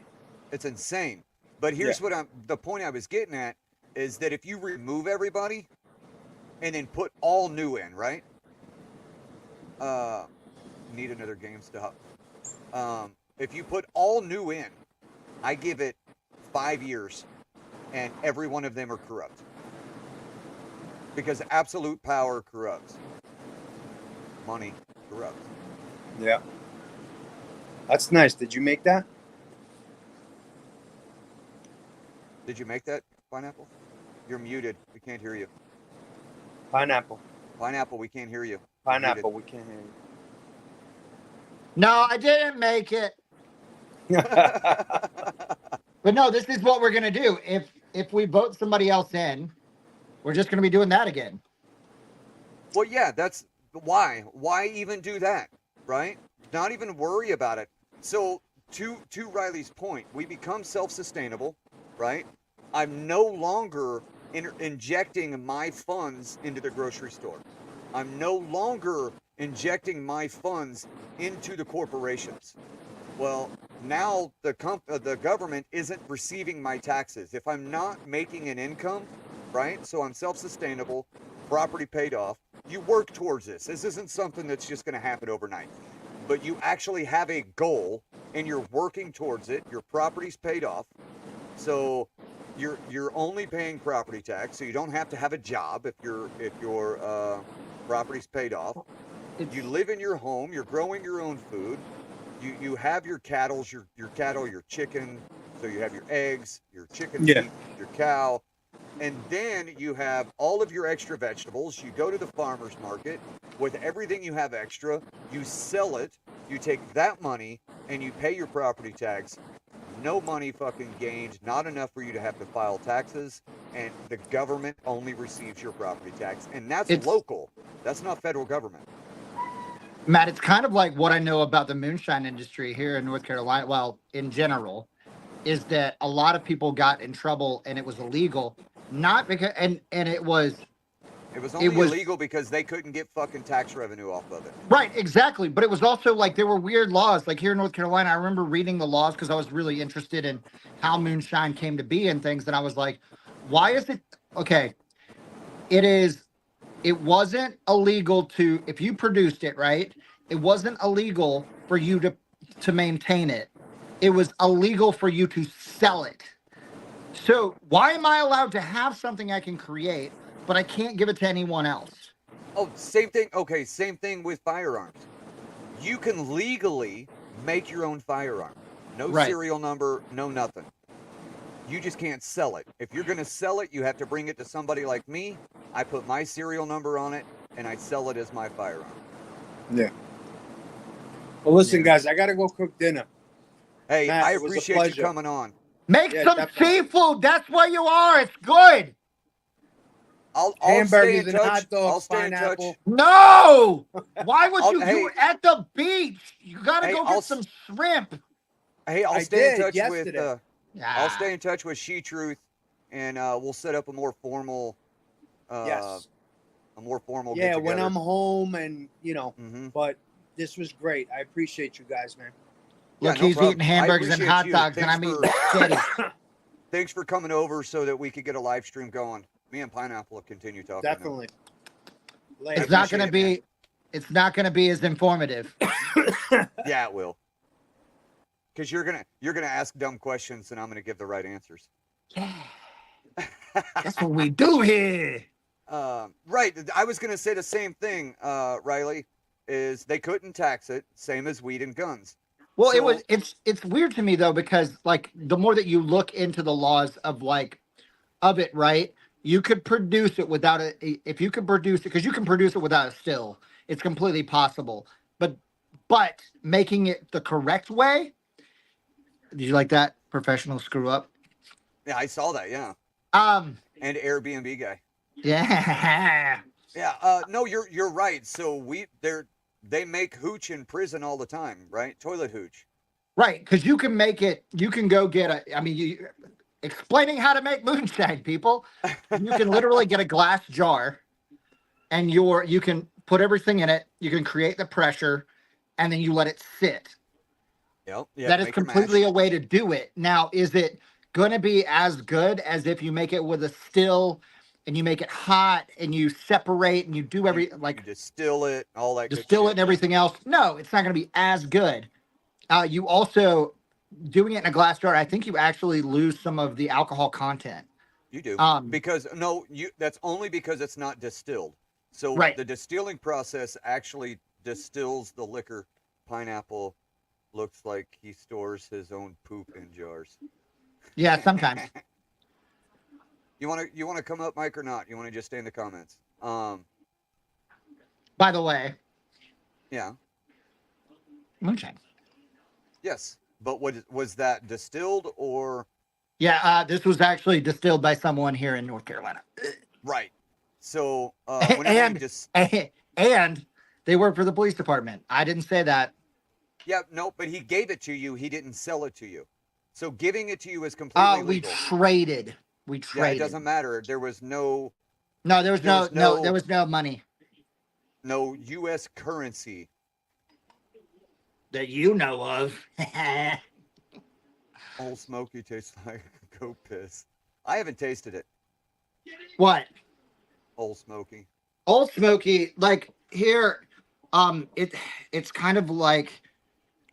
It's insane. But here's the point I was getting at is that if you remove everybody and then put all new in, right? Need another GameStop. If you put all new in, I give it 5 years, and every one of them are corrupt. Because absolute power corrupts. Money corrupts. Yeah, that's nice. Did you make that? Did you make that, Pineapple? You're muted. We can't hear you. Pineapple. Pineapple, we can't hear you. Pineapple. We can't hear No, I didn't make it. you. But no, this is what we're gonna do. If we vote somebody else in, we're just gonna be doing that again. Well, yeah, that's why. Why even do that, right? Not even worry about it. So, to Riley's point, we become self-sustainable, right? I'm no longer injecting my funds into the grocery store. I'm no longer injecting my funds into the corporations. Well, now the government isn't receiving my taxes. If I'm not making an income, right? So I'm self-sustainable, property paid off. You work towards this. This isn't something that's just going to happen overnight. But you actually have a goal and you're working towards it. Your property's paid off. So you're only paying property tax, so you don't have to have a job if your property's paid off. You live in your home, you're growing your own food. You have your cattle, your chicken, so you have your eggs, your chicken meat, your cow, and then you have all of your extra vegetables. You go to the farmer's market with everything you have extra, you sell it, you take that money and you pay your property tax. No money fucking gained, not enough for you to have to file taxes, and the government only receives your property tax, and that's local. That's not federal government. Matt, it's kind of like what I know about the moonshine industry here in North Carolina. Well, in general, is that a lot of people got in trouble and it was illegal, not because and it was only illegal because they couldn't get fucking tax revenue off of it. Right, exactly. But it was also like there were weird laws. Like here in North Carolina, I remember reading the laws because I was really interested in how moonshine came to be and things. And I was like, why is it okay? it wasn't illegal to, if you produced it, right? It wasn't illegal for you to maintain it. It was illegal for you to sell it. So why am I allowed to have something I can create, but I can't give it to anyone else? Oh, same thing. Okay, same thing with firearms. You can legally make your own firearm. No Right. serial number, no nothing. You just can't sell it. If you're going to sell it, you have to bring it to somebody like me. I put my serial number on it, and I sell it as my firearm. Yeah. Well, listen, guys, I got to go cook dinner. Hey, Matt, I it was a appreciate you pleasure. coming on. Make Yeah, some definitely. seafood. That's where you are. It's good. I'll stay in Hamburgers and touch. hot dogs, I'll stay in touch. pineapple. No. Why would you do Hey, it at the beach? You got to hey, go get some shrimp. Hey, I'll I stay in did touch yesterday. with. I'll stay in touch with She Truth, and we'll set up a more formal. Yes. A more formal. Yeah, get when together. I'm home, and Mm-hmm. but this was great. I appreciate you guys, man. Yeah, Look, no he's problem. eating hamburgers and appreciate hot you. dogs, and I'm eating steady. Thanks for coming over so that we could get a live stream going. Me and Pineapple will continue talking. Definitely. Later. It's not appreciate going to it, man. be. It's not going to be as informative. Yeah, it will. Because you're gonna ask dumb questions, and I'm gonna give the right answers. Yeah. That's what we do here. Right. I was gonna say the same thing, Riley. Is they couldn't tax it, same as weed and guns. Well, So- it's weird to me though, because like the more that you look into the laws of it, right? You could produce it without if you could produce it, because you can produce it without a still. It's completely possible. But making it the correct way. Did you like that professional screw up? Yeah, I saw that. Yeah. And Airbnb guy. Yeah. Yeah. No, you're right. So they make hooch in prison all the time, right? Toilet hooch. Right, because you can make it. You can go get explaining how to make moonshine, people. You can literally get a glass jar, and you can put everything in it. You can create the pressure, and then you let it sit. Yep. That is completely a way to do it. Now, is it going to be as good as if you make it with a still, and you make it hot, and you separate, and you do you distill it, all that. Distill it and everything else? No, it's not going to be as good. You also doing it in a glass jar. I think you actually lose some of the alcohol content. You do because that's only because it's not distilled. So right. The distilling process actually distills the liquor. Pineapple looks like he stores his own poop in jars. Yeah, sometimes. You want to come up, Mike, or not? You want to just stay in the comments? By the way. Yeah. Moonshine. Yes, but was that distilled or? Yeah, this was actually distilled by someone here in North Carolina. Right. So and they work for the police department. I didn't say that. Yeah, no, but he gave it to you. He didn't sell it to you. So giving it to you is completely legal. We traded. Yeah, it doesn't matter. There was no. No, there was no money. No U.S. currency. That you know of. Old Smoky tastes like goat piss. I haven't tasted it. What? Old Smoky. Old Smoky, like here, it's kind of like,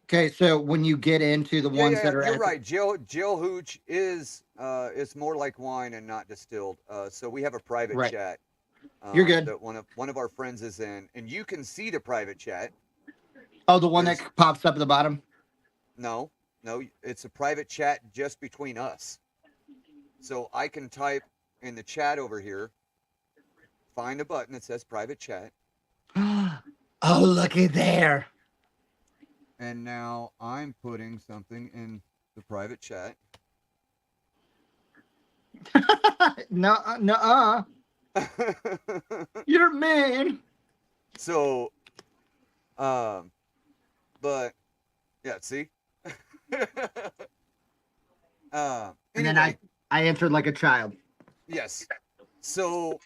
okay, so when you get into the ones that are, you're right. Jill Hooch is it's more like wine and not distilled. So we have a private chat. You're good. That one of our friends is in, and you can see the private chat. Oh, the one that pops up at the bottom? No, it's a private chat just between us. So I can type in the chat over here, find a button that says private chat. Oh, looky there. And now I'm putting something in the private chat. Nuh-uh. You're mean. So, but yeah, see. And then I answered like a child. Yes. So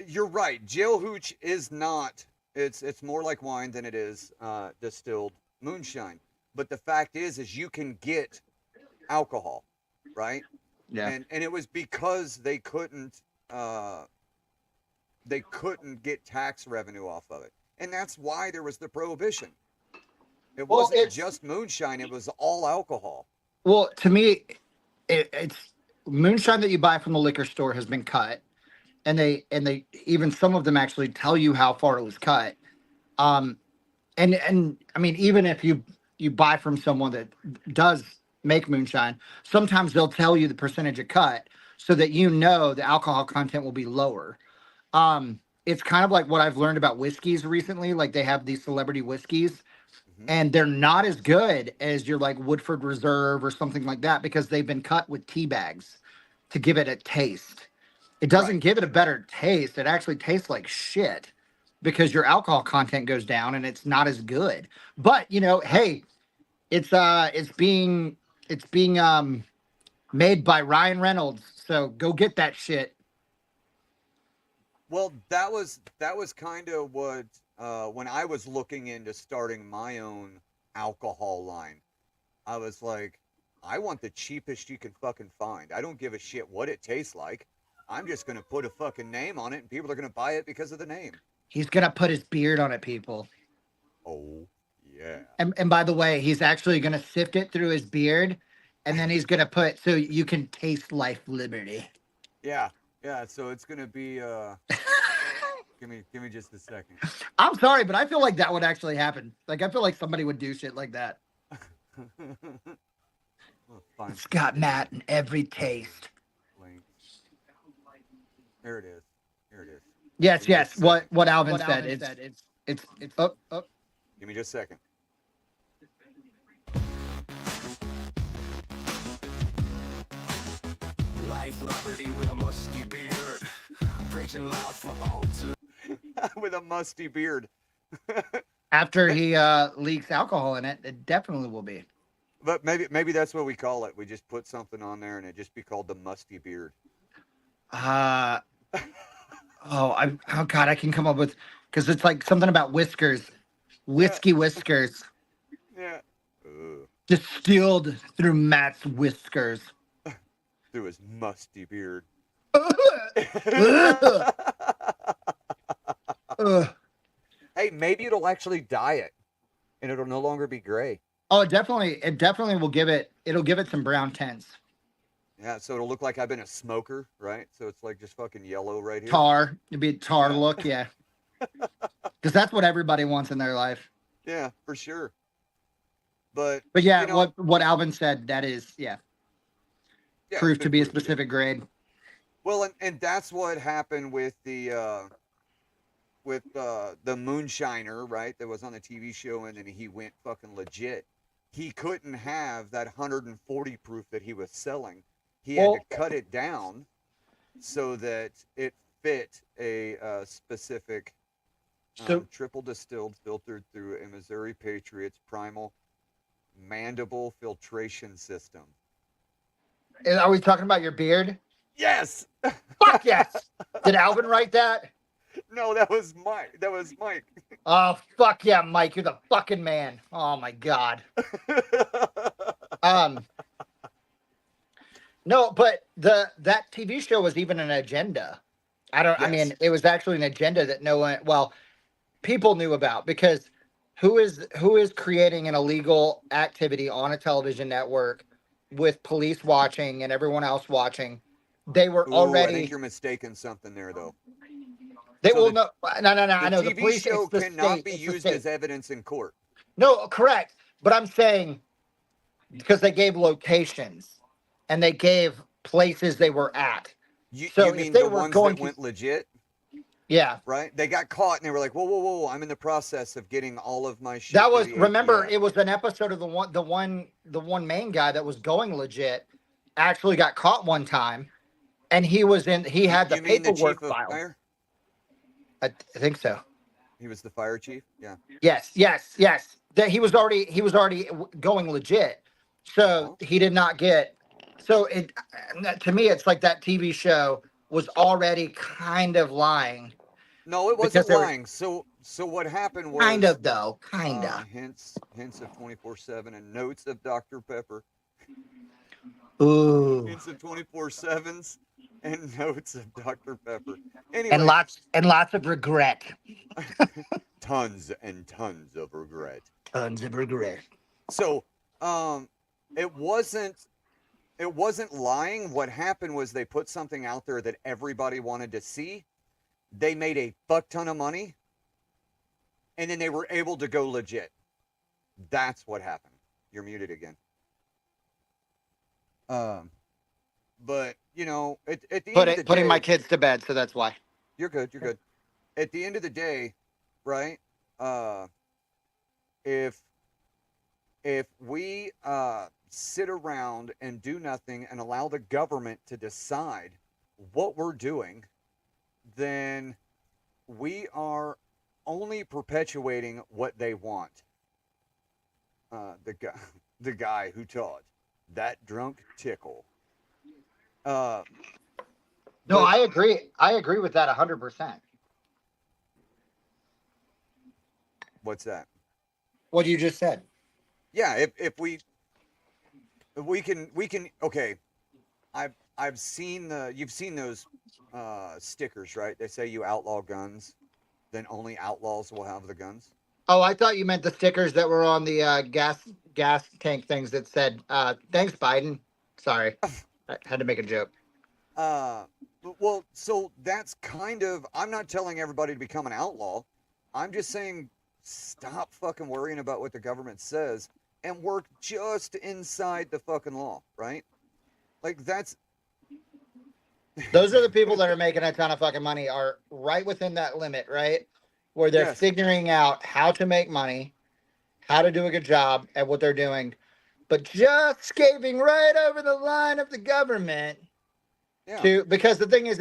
you're right. Jail hooch is not. It's more like wine than it is distilled moonshine. But the fact is you can get alcohol, right? Yeah. And it was because they couldn't they couldn't get tax revenue off of it. And that's why there was the prohibition. It wasn't just moonshine, it was all alcohol. Well, to me, it's moonshine that you buy from the liquor store has been cut, and they even some of them actually tell you how far it was cut. And I mean, even if you buy from someone that does make moonshine, sometimes they'll tell you the percentage of cut so that you know the alcohol content will be lower. It's kind of like what I've learned about whiskeys recently. Like they have these celebrity whiskeys, and they're not as good as your like Woodford Reserve or something like that because they've been cut with tea bags to give it a taste. It doesn't give it a better taste. It actually tastes like shit because your alcohol content goes down and it's not as good. But you know, hey, it's being made by Ryan Reynolds. So go get that shit. Well, that was kind of what when I was looking into starting my own alcohol line, I was like, I want the cheapest you can fucking find. I don't give a shit what it tastes like. I'm just gonna put a fucking name on it, and people are gonna buy it because of the name. He's gonna put his beard on it, people. Oh yeah. And by the way, he's actually gonna sift it through his beard, and then he's gonna put so you can taste Life Liberty. Yeah. So it's gonna be give me just a second. I'm sorry, but I feel like that would actually happen. Like I feel like somebody would do shit like that. It's got Matt in every taste. Here it is. Yes. What Alvin said. It's up. Give me just a second. Life Liberty with a musty beard, preaching loud for all to. With a musty beard. After he leaks alcohol in it, it definitely will be. But maybe that's what we call it. We just put something on there and it just be called the musty beard. Oh God, I can come up with because it's like something about whiskers, whiskey whiskers. Yeah. Distilled through Matt's whiskers. Through his musty beard. Hey, maybe it'll actually dye it, and it'll no longer be gray. Oh, it definitely will give it. It'll give it some brown tints. Yeah, so it'll look like I've been a smoker, right? So it's like just fucking yellow right here. Tar. It'd be a tar look, yeah. Because that's what everybody wants in their life. Yeah, for sure. But yeah, you know, what Alvin said, that is, yeah proof to be a specific grade. Well, and that's what happened with the moonshiner, right? That was on the TV show, and then he went fucking legit. He couldn't have that 140 proof that he was selling. He had to cut it down so that it fit a specific triple distilled, filtered through a Missouri Patriots primal mandible filtration system. Are we talking about your beard? Yes. Fuck yes. Did Alvin write that? No, that was Mike. Oh, fuck yeah, Mike. You're the fucking man. Oh my God. No, but that TV show was even an agenda. I mean, it was actually an agenda that people knew about, because who is creating an illegal activity on a television network with police watching and everyone else watching? They were already. I think you're mistaken something there, though. They will no. I know the the police show cannot be used as evidence in court. No, correct. But I'm saying because they gave locations and they gave places they were at. You mean the ones that went legit? Yeah. Right? They got caught and they were like, whoa, I'm in the process of getting all of my shit. That was, remember, it was an episode of the one main guy that was going legit actually got caught one time, and he had the paperwork filed. I think so. He was the fire chief? Yeah. Yes. That he was already going legit. So he did not get, so it, to me, it's like that TV show was already kind of lying. No, it wasn't lying. So what happened was kind of hints of 24/7 and notes of Dr. Pepper. Ooh. Hints of 24/7s. and notes of Dr. Pepper. And Anyway, lots of regret. tons and tons of regret. Tons of regret. So, it wasn't lying. What happened was they put something out there that everybody wanted to see. They made a fuck ton of money, and then they were able to go legit. That's what happened. You're muted again. But you know, at the end of the Putting day, my kids to bed, so that's why. you're good. You're good. At the end of the day, right? If we sit around and do nothing and allow the government to decide what we're doing, then we are only perpetuating what they want. The guy who taught that drunk tickle. No, But I agree. I agree with that 100%. what's that? What you just said. Yeah, if we can okay. I've seen you've seen those stickers, right? They say you outlaw guns, then only outlaws will have the guns. Oh, I thought you meant the stickers that were on the gas tank things that said, "Thanks, Biden." Sorry, I had to make a joke. Well, so that's kind of, I'm not telling everybody to become an outlaw. I'm just saying stop fucking worrying about what the government says and work just inside the fucking law, right? Like that's Those are the people that are making a ton of fucking money, are right within that limit, right? Where they're yes. figuring out how to make money, how to do a good job at what they're doing, but just escaping right over the line of the government. Yeah. Because the thing is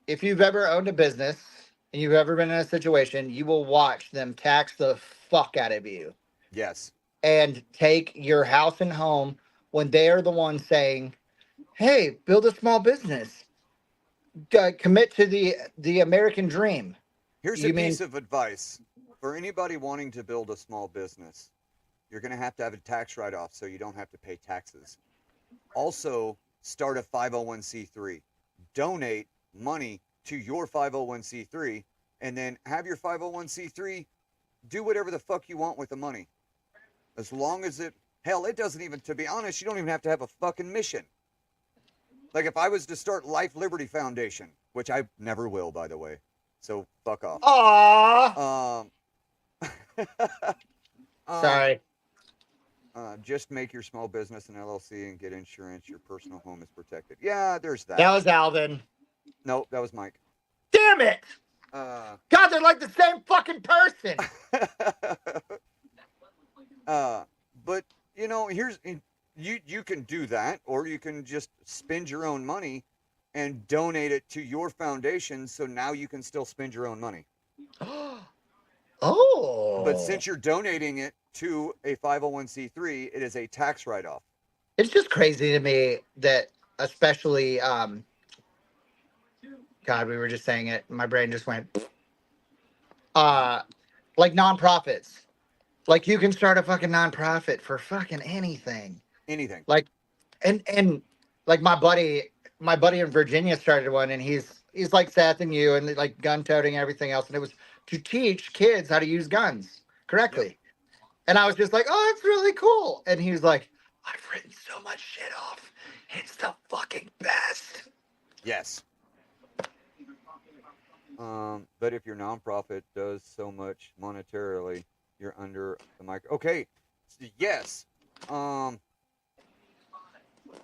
if you've ever owned a business and you've ever been in a situation, you will watch them tax the fuck out of you Yes. and take your house and home when they are the ones saying, "Hey, build a small business, commit to the American dream." Here's You a mean piece of advice for anybody wanting to build a small business. You're going to have a tax write-off so you don't have to pay taxes. Also, start a 501c3. Donate money to your 501c3 and then have your 501c3 do whatever the fuck you want with the money. As long as it doesn't even, to be honest, you don't even have to have a fucking mission. Like if I was to start Life Liberty Foundation, which I never will, by the way, so fuck off. Aww. Sorry. Just make your small business an LLC and get insurance. Your personal home is protected. Yeah, there's that. That was Alvin. No, that was Mike. Damn it! God, they're like the same fucking person. But you know, you can do that, or you can just spend your own money and donate it to your foundation. So now you can still spend your own money. Oh. But since you're donating it to a 501c3, it is a tax write-off. It's just crazy to me that, especially, God, we were just saying it. My brain just went, like nonprofits. Like you can start a fucking nonprofit for fucking anything. Anything. Like, and like my buddy in Virginia started one, and he's like Seth and you, and like gun toting and everything else, and it was to teach kids how to use guns correctly. Yep. And I was just like, oh, it's really cool. And he was like, I've written so much shit off. It's the fucking best. Yes. But if your nonprofit does so much monetarily, you're under the mic. Okay. Yes.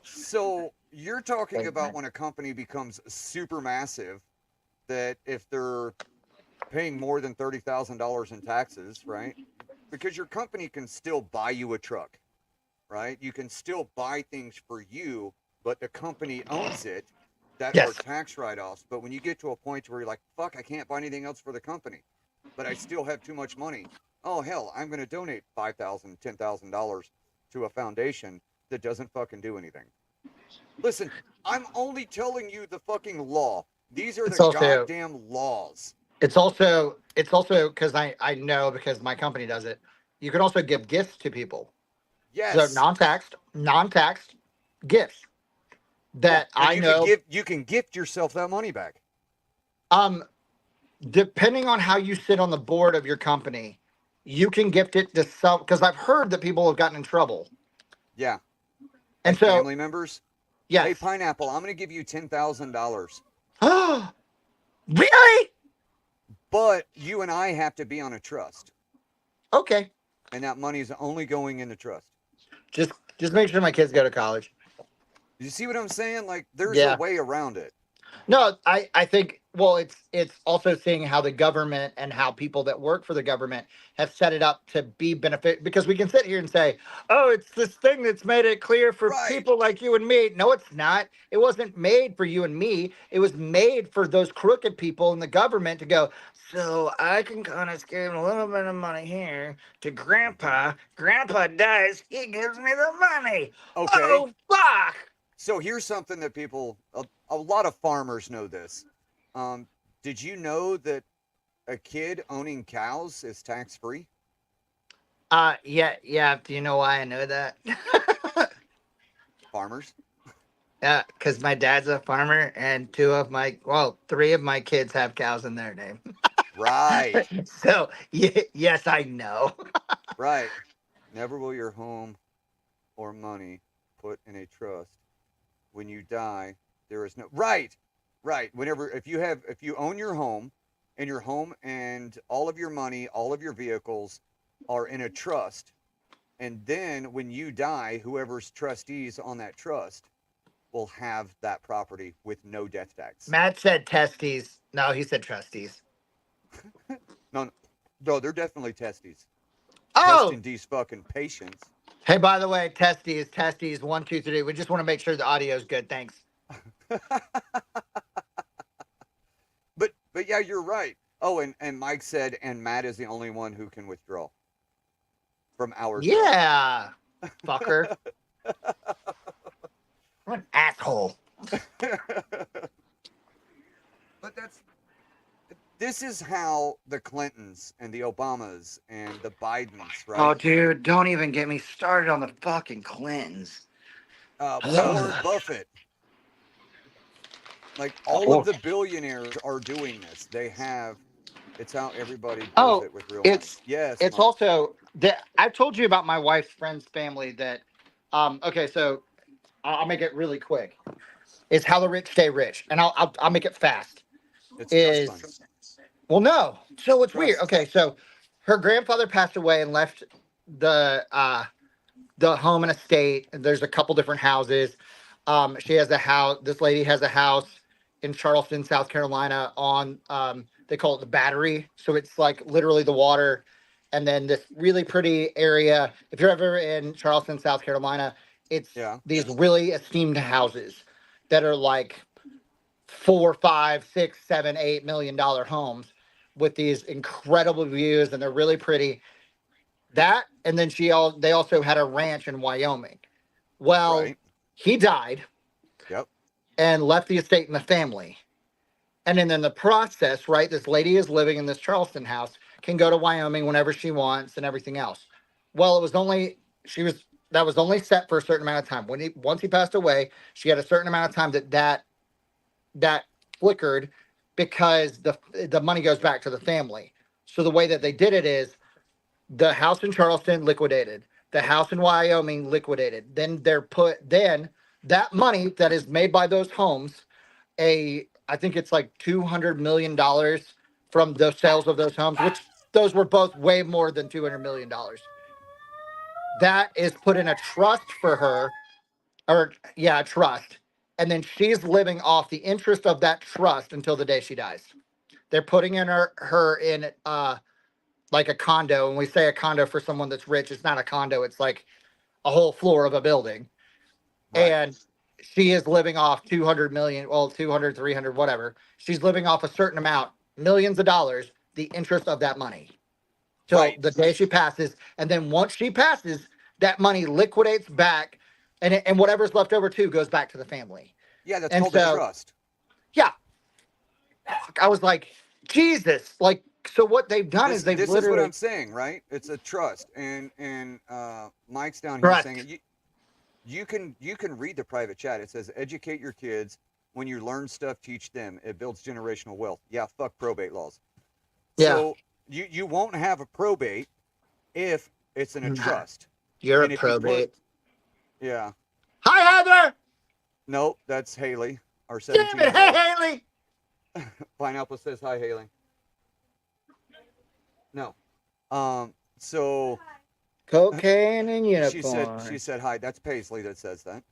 So you're talking about when a company becomes super massive, that if they're paying more than $30,000 in taxes, right? Because your company can still buy you a truck, right? You can still buy things for you, but the company owns it. That are tax write-offs. But when you get to a point where you're like, fuck, I can't buy anything else for the company, but I still have too much money. Oh, hell, I'm going to donate $5,000, $10,000 to a foundation that doesn't fucking do anything. Listen, I'm only telling you the fucking law. These are the goddamn laws. It's also because I know, because my company does it. You can also give gifts to people. Yes. So non-taxed gifts. that I know. You can gift yourself that money back. Depending on how you sit on the board of your company, you can gift it to some, because I've heard that people have gotten in trouble. Yeah. And Like so, family members. yes. Hey, Pineapple, I'm going to give you $10,000. Oh, really? But you and I have to be on a trust. Okay. And that money is only going in the trust. Just make sure my kids go to college. You see what I'm saying? Like, there's Yeah. a way around it. No, I think, well, it's also seeing how the government and how people that work for the government have set it up to be benefit, because we can sit here and say, oh, it's this thing that's made it clear for Right. people like you and me. No, it's not. It wasn't made for you and me. It was made for those crooked people in the government to go, so I can kind of give a little bit of money here to grandpa. Grandpa dies, he gives me the money. Okay. Oh, fuck. So here's something that a lot of farmers know this. Did you know that a kid owning cows is tax-free? Yeah. Do you know why I know that? Farmers? Yeah, because my dad's a farmer, and three of my kids have cows in their name. Right. So, yes, I know. Right. Never will your home or money put in a trust. When you die, there is no right. If you own your home, and all of your money, all of your vehicles are in a trust, and then when you die, whoever's trustees on that trust will have that property with no death tax. Matt said testes. No, he said trustees. No, they're definitely testes. Oh, Testing these fucking patients. hey, by the way, testes, 1, 2, 3. We just want to make sure the audio is good. Thanks. But yeah, you're right. Oh, and Mike said, and Matt is the only one who can withdraw from our show. Yeah, fucker. What an asshole. But this is how the Clintons and the Obamas and the Bidens, right? Oh, dude, don't even get me started on the fucking Clintons. Warren Buffett. Like, all of the billionaires are doing this. It's how everybody does it with real money. Yes. It's Mike. also that I've told you about my wife's friend's family that, okay, so I'll make it really quick. It's how the rich stay rich, and I'll make it fast. It's trust funds. Well, no. So it's Trust. weird. Okay, so her grandfather passed away and left the home and estate. There's a couple different houses. She has a house. This lady has a house in Charleston, South Carolina, on they call it the Battery. So it's like literally the water, and then this really pretty area. If you're ever in Charleston, South Carolina, it's these really esteemed houses that are like $4, $5, $6, $7, $8 million homes with these incredible views, and they're really pretty. That, and then they also had a ranch in Wyoming. Well, he died. Yep. And left the estate in the family. And then in the process, right, this lady is living in this Charleston house, can go to Wyoming whenever she wants and everything else. Well, that was only set for a certain amount of time. Once he passed away, she had a certain amount of time that flickered, because the money goes back to the family. So the way that they did it is the house in Charleston liquidated, the house in Wyoming liquidated. Then that money that is made by those homes, I think it's like $200 million from the sales of those homes, which those were both way more than $200 million. That is put in a trust for her, a trust. And then she's living off the interest of that trust until the day she dies. They're putting in her in like a condo. And we say a condo for someone that's rich, it's not a condo. It's like a whole floor of a building. Right. And she is living off 200 million, 200, 300, whatever. She's living off a certain amount, millions of dollars, the interest of that money. Till the day she passes. And then once she passes, that money liquidates back, and whatever's left over too goes back to the family. Yeah, that's called a trust. Yeah. I was like, Jesus, like, so what they've done is they've literally... This is what I'm saying, right? It's a trust. And Mike's down here saying, you can read the private chat. It says, educate your kids. When you learn stuff, teach them. It builds generational wealth. Yeah, fuck probate laws. Yeah. So you won't have a probate if it's in a trust. You're And a if you probate. Yeah. Hi, Heather. Nope, that's Haley, our Damn 17 it. Hey, Haley. Pineapple says hi, Haley. No. So Cocaine and unicorn. she said hi. That's Paisley that says that.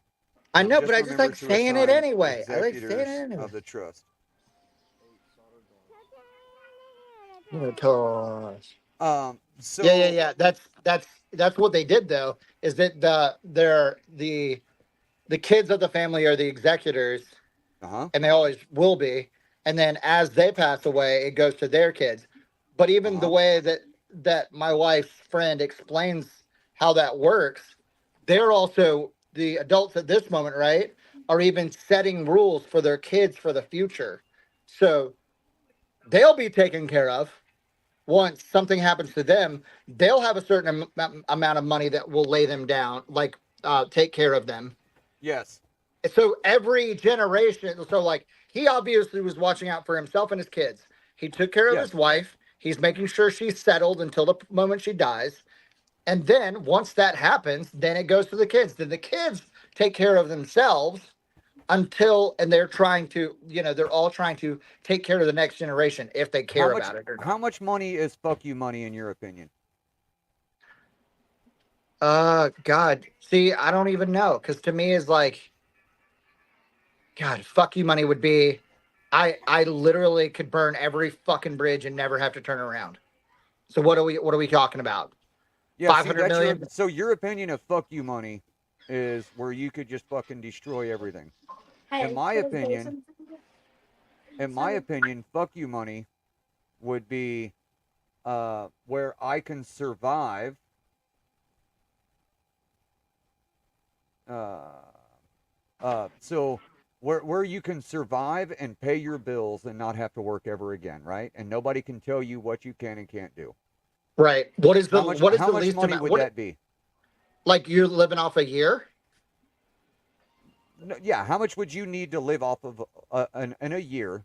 I know, but I just remember like to saying it assign anyway. I like saying it executors anyway. of the trust. Unicorns. So Yeah. That's what they did though. Is that the kids of the family are the executors, and they always will be. And then as they pass away, it goes to their kids. But even the way that my wife's friend explains how that works, they're also the adults at this moment, right? Are even setting rules for their kids for the future. So they'll be taken care of. Once something happens to them, they'll have a certain amount of money that will lay them down, like take care of them. Yes. So every generation, so like he obviously was watching out for himself and his kids. He took care of his wife. He's making sure she's settled until the moment she dies. And then once that happens, then it goes to the kids. Then the kids take care of themselves and they're trying to, they're all trying to take care of the next generation if they care about it or not. How much money is fuck you money in your opinion? God. See, I don't even know. Because to me is like, God, fuck you money would be, I literally could burn every fucking bridge and never have to turn around. So what are we talking about? Yeah, 500 million? So your opinion of fuck you money is where you could just fucking destroy everything. In my opinion, fuck you money would be where I can survive so where you can survive and pay your bills and not have to work ever again, right? And nobody can tell you what you can and can't do. Right. What is the how much least money amount? would that be? Like you're living off a year? No, yeah. How much would you need to live off of in a year?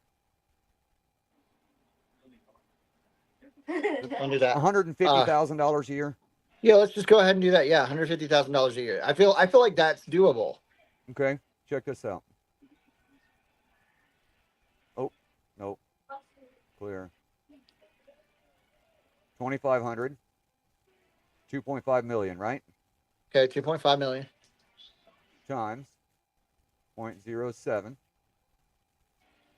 Under that. $150,000 a year. Yeah, let's just go ahead and do that. Yeah, $150,000 a year. I feel like that's doable. Okay, check this out. Oh, nope. Clear. 2,500. 2.5 million, right? Okay, 2.5 million times 0.07.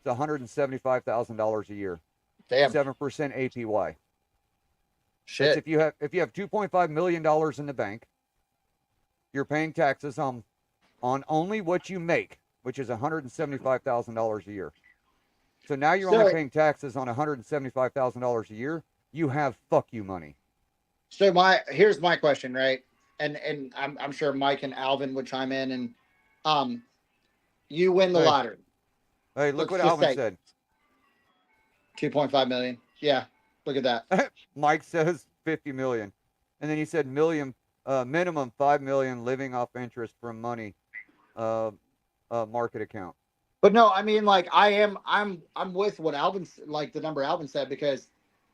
It's $175,000 a year. Damn. 7% APY. Shit. That's if you have $2.5 million in the bank, you're paying taxes on only what you make, which is $175,000 a year. So now you're only paying taxes on $175,000 a year. You have fuck you money. So here's my question, right? And I'm sure Mike and Alvin would chime in. And you win the lottery. Hey, look what Alvin said. 2.5 million. Yeah, look at that. Mike says 50 million, and then he said minimum 5 million living off interest from money, market account. But no, I mean, like I'm with what Alvin, like the number Alvin said, because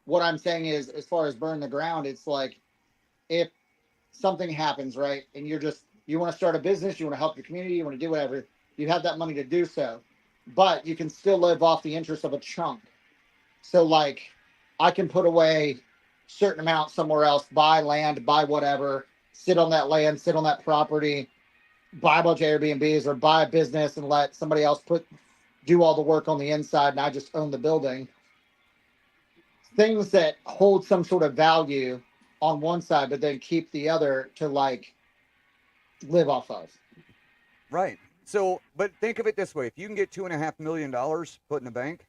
what I'm saying is, as far as burn the ground, it's like if something happens, right, and you want to start a business, you want to help your community, you want to do whatever, you have that money to do so, but you can still live off the interest of a chunk. So like I can put away certain amount somewhere else, buy land, buy whatever, sit on that land, sit on that property, buy a bunch of Airbnbs or buy a business and let somebody else do all the work on the inside and I just own the building. Things that hold some sort of value on one side, but then keep the other to like live off of. Right. So, but think of it this way. If you can get $2.5 million put in the bank,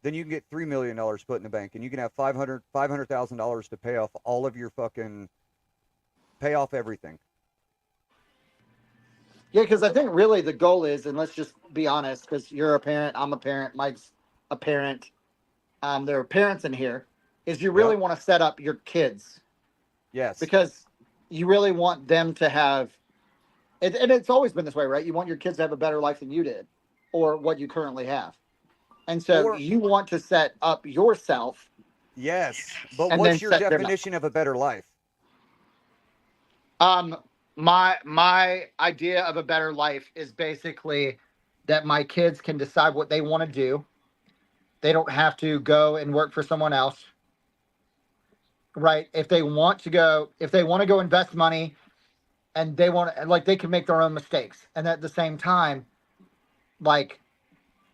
then you can get $3 million put in the bank, and you can have $500,000 to pay off all of your pay off everything. Yeah, because I think really the goal is, and let's just be honest, because you're a parent, I'm a parent, Mike's a parent, there are parents in here, is you really want to set up your kids. Yes. Because you really want them to have And it's always been this way, right? You want your kids to have a better life than you did, or what you currently have, and so Or you want to set up yourself, yes, but and then what's your set them up. definition of a better life? My idea of a better life is basically that my kids can decide what they want to do. They don't have to go and work for someone else, right? If they want to go invest money, and they want to, like, they can make their own mistakes, and at the same time, like,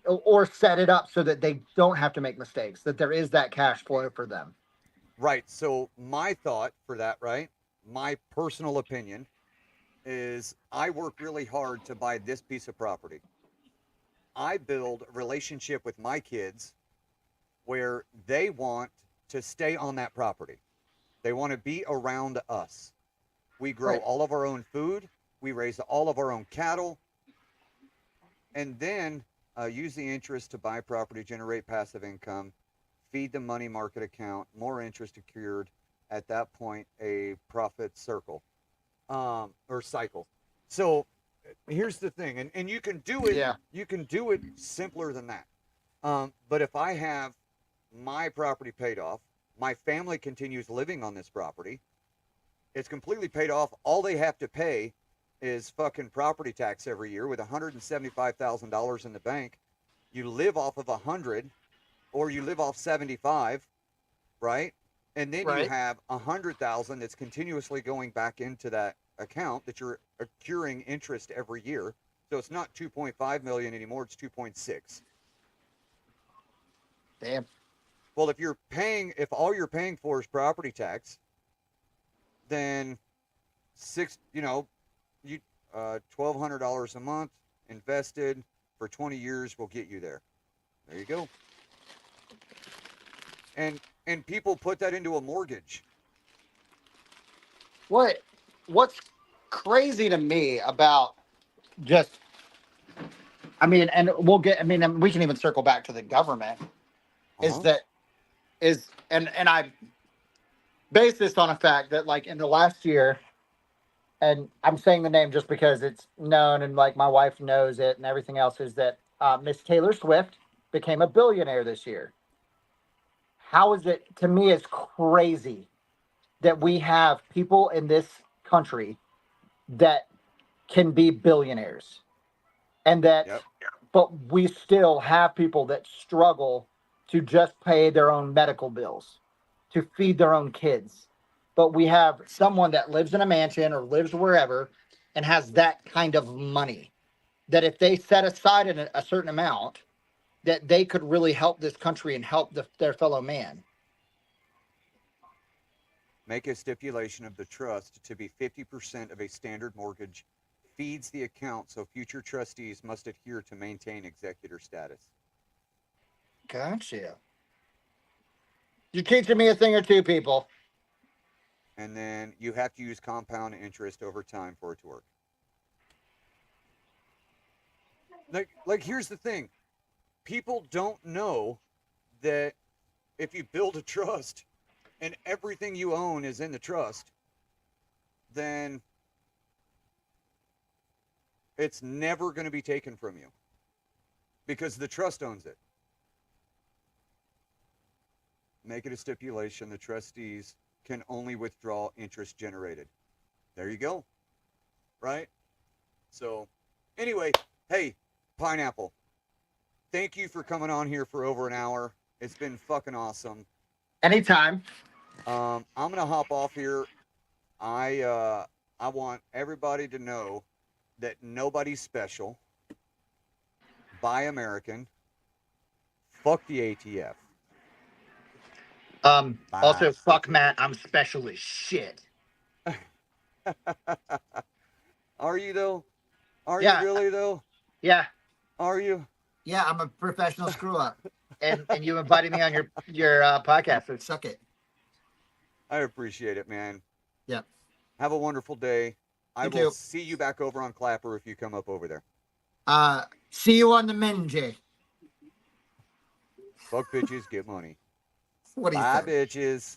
or set it up so that they don't have to make mistakes, that there is that cash flow for them. Right. So my thought for that, right? My personal opinion is I work really hard to buy this piece of property. I build a relationship with my kids where they want to stay on that property. They want to be around us. We grow Right. all of our own food. We raise all of our own cattle. And then use the interest to buy property, generate passive income, feed the money market account, more interest accrued. At that point, a profit circle or cycle. So here's the thing, and you can do it. Yeah. You can do it simpler than that. But if I have my property paid off, my family continues living on this property, it's completely paid off. All they have to pay is fucking property tax every year with $175,000 in the bank. You live off of 100, or you live off 75, right? And then you Right. have 100,000 that's continuously going back into that account that you're accruing interest every year. So it's not 2.5 million anymore, it's 2.6. Damn. Well, if all you're paying for is property tax, then $1,200 a month invested for 20 years will get you there. There you go. And people put that into a mortgage. What's crazy to me about just, I mean, and we can even circle back to the government, is that and I base this on a fact that, like, in the last year, and I'm saying the name just because it's known and, like, my wife knows it and everything else, is that Miss Taylor Swift became a billionaire this year. How is it, to me, it's crazy that we have people in this country that can be billionaires, and that, Yep. but we still have people that struggle to just pay their own medical bills, to feed their own kids. But we have someone that lives in a mansion or lives wherever and has that kind of money, that if they set aside a certain amount, that they could really help this country and help their fellow man. Make a stipulation of the trust to be 50% of a standard mortgage, feeds the account, so future trustees must adhere to maintain executor status. Gotcha. You're teaching me a thing or two, people. And then you have to use compound interest over time for it to work. Like here's the thing. People don't know that if you build a trust and everything you own is in the trust, then it's never going to be taken from you because the trust owns it. Make it a stipulation the trustees can only withdraw interest generated. There you go. Right? So, anyway, hey, Pineapple, thank you for coming on here for over an hour. It's been fucking awesome. Anytime. I'm gonna hop off here. I want everybody to know that nobody's special. Buy American. Fuck the ATF. Also, fuck Matt, I'm special as shit. Are you though? Are Yeah. you really though? Yeah. Are you? Yeah, I'm a professional screw up. And you invited me on your podcast, so suck it. I appreciate it, man. Yep. Have a wonderful day. I You will too. see you back over on Clapper if you come up over there. See you on the Minjay. Fuck bitches, get money. What do you Bye, think? bitches.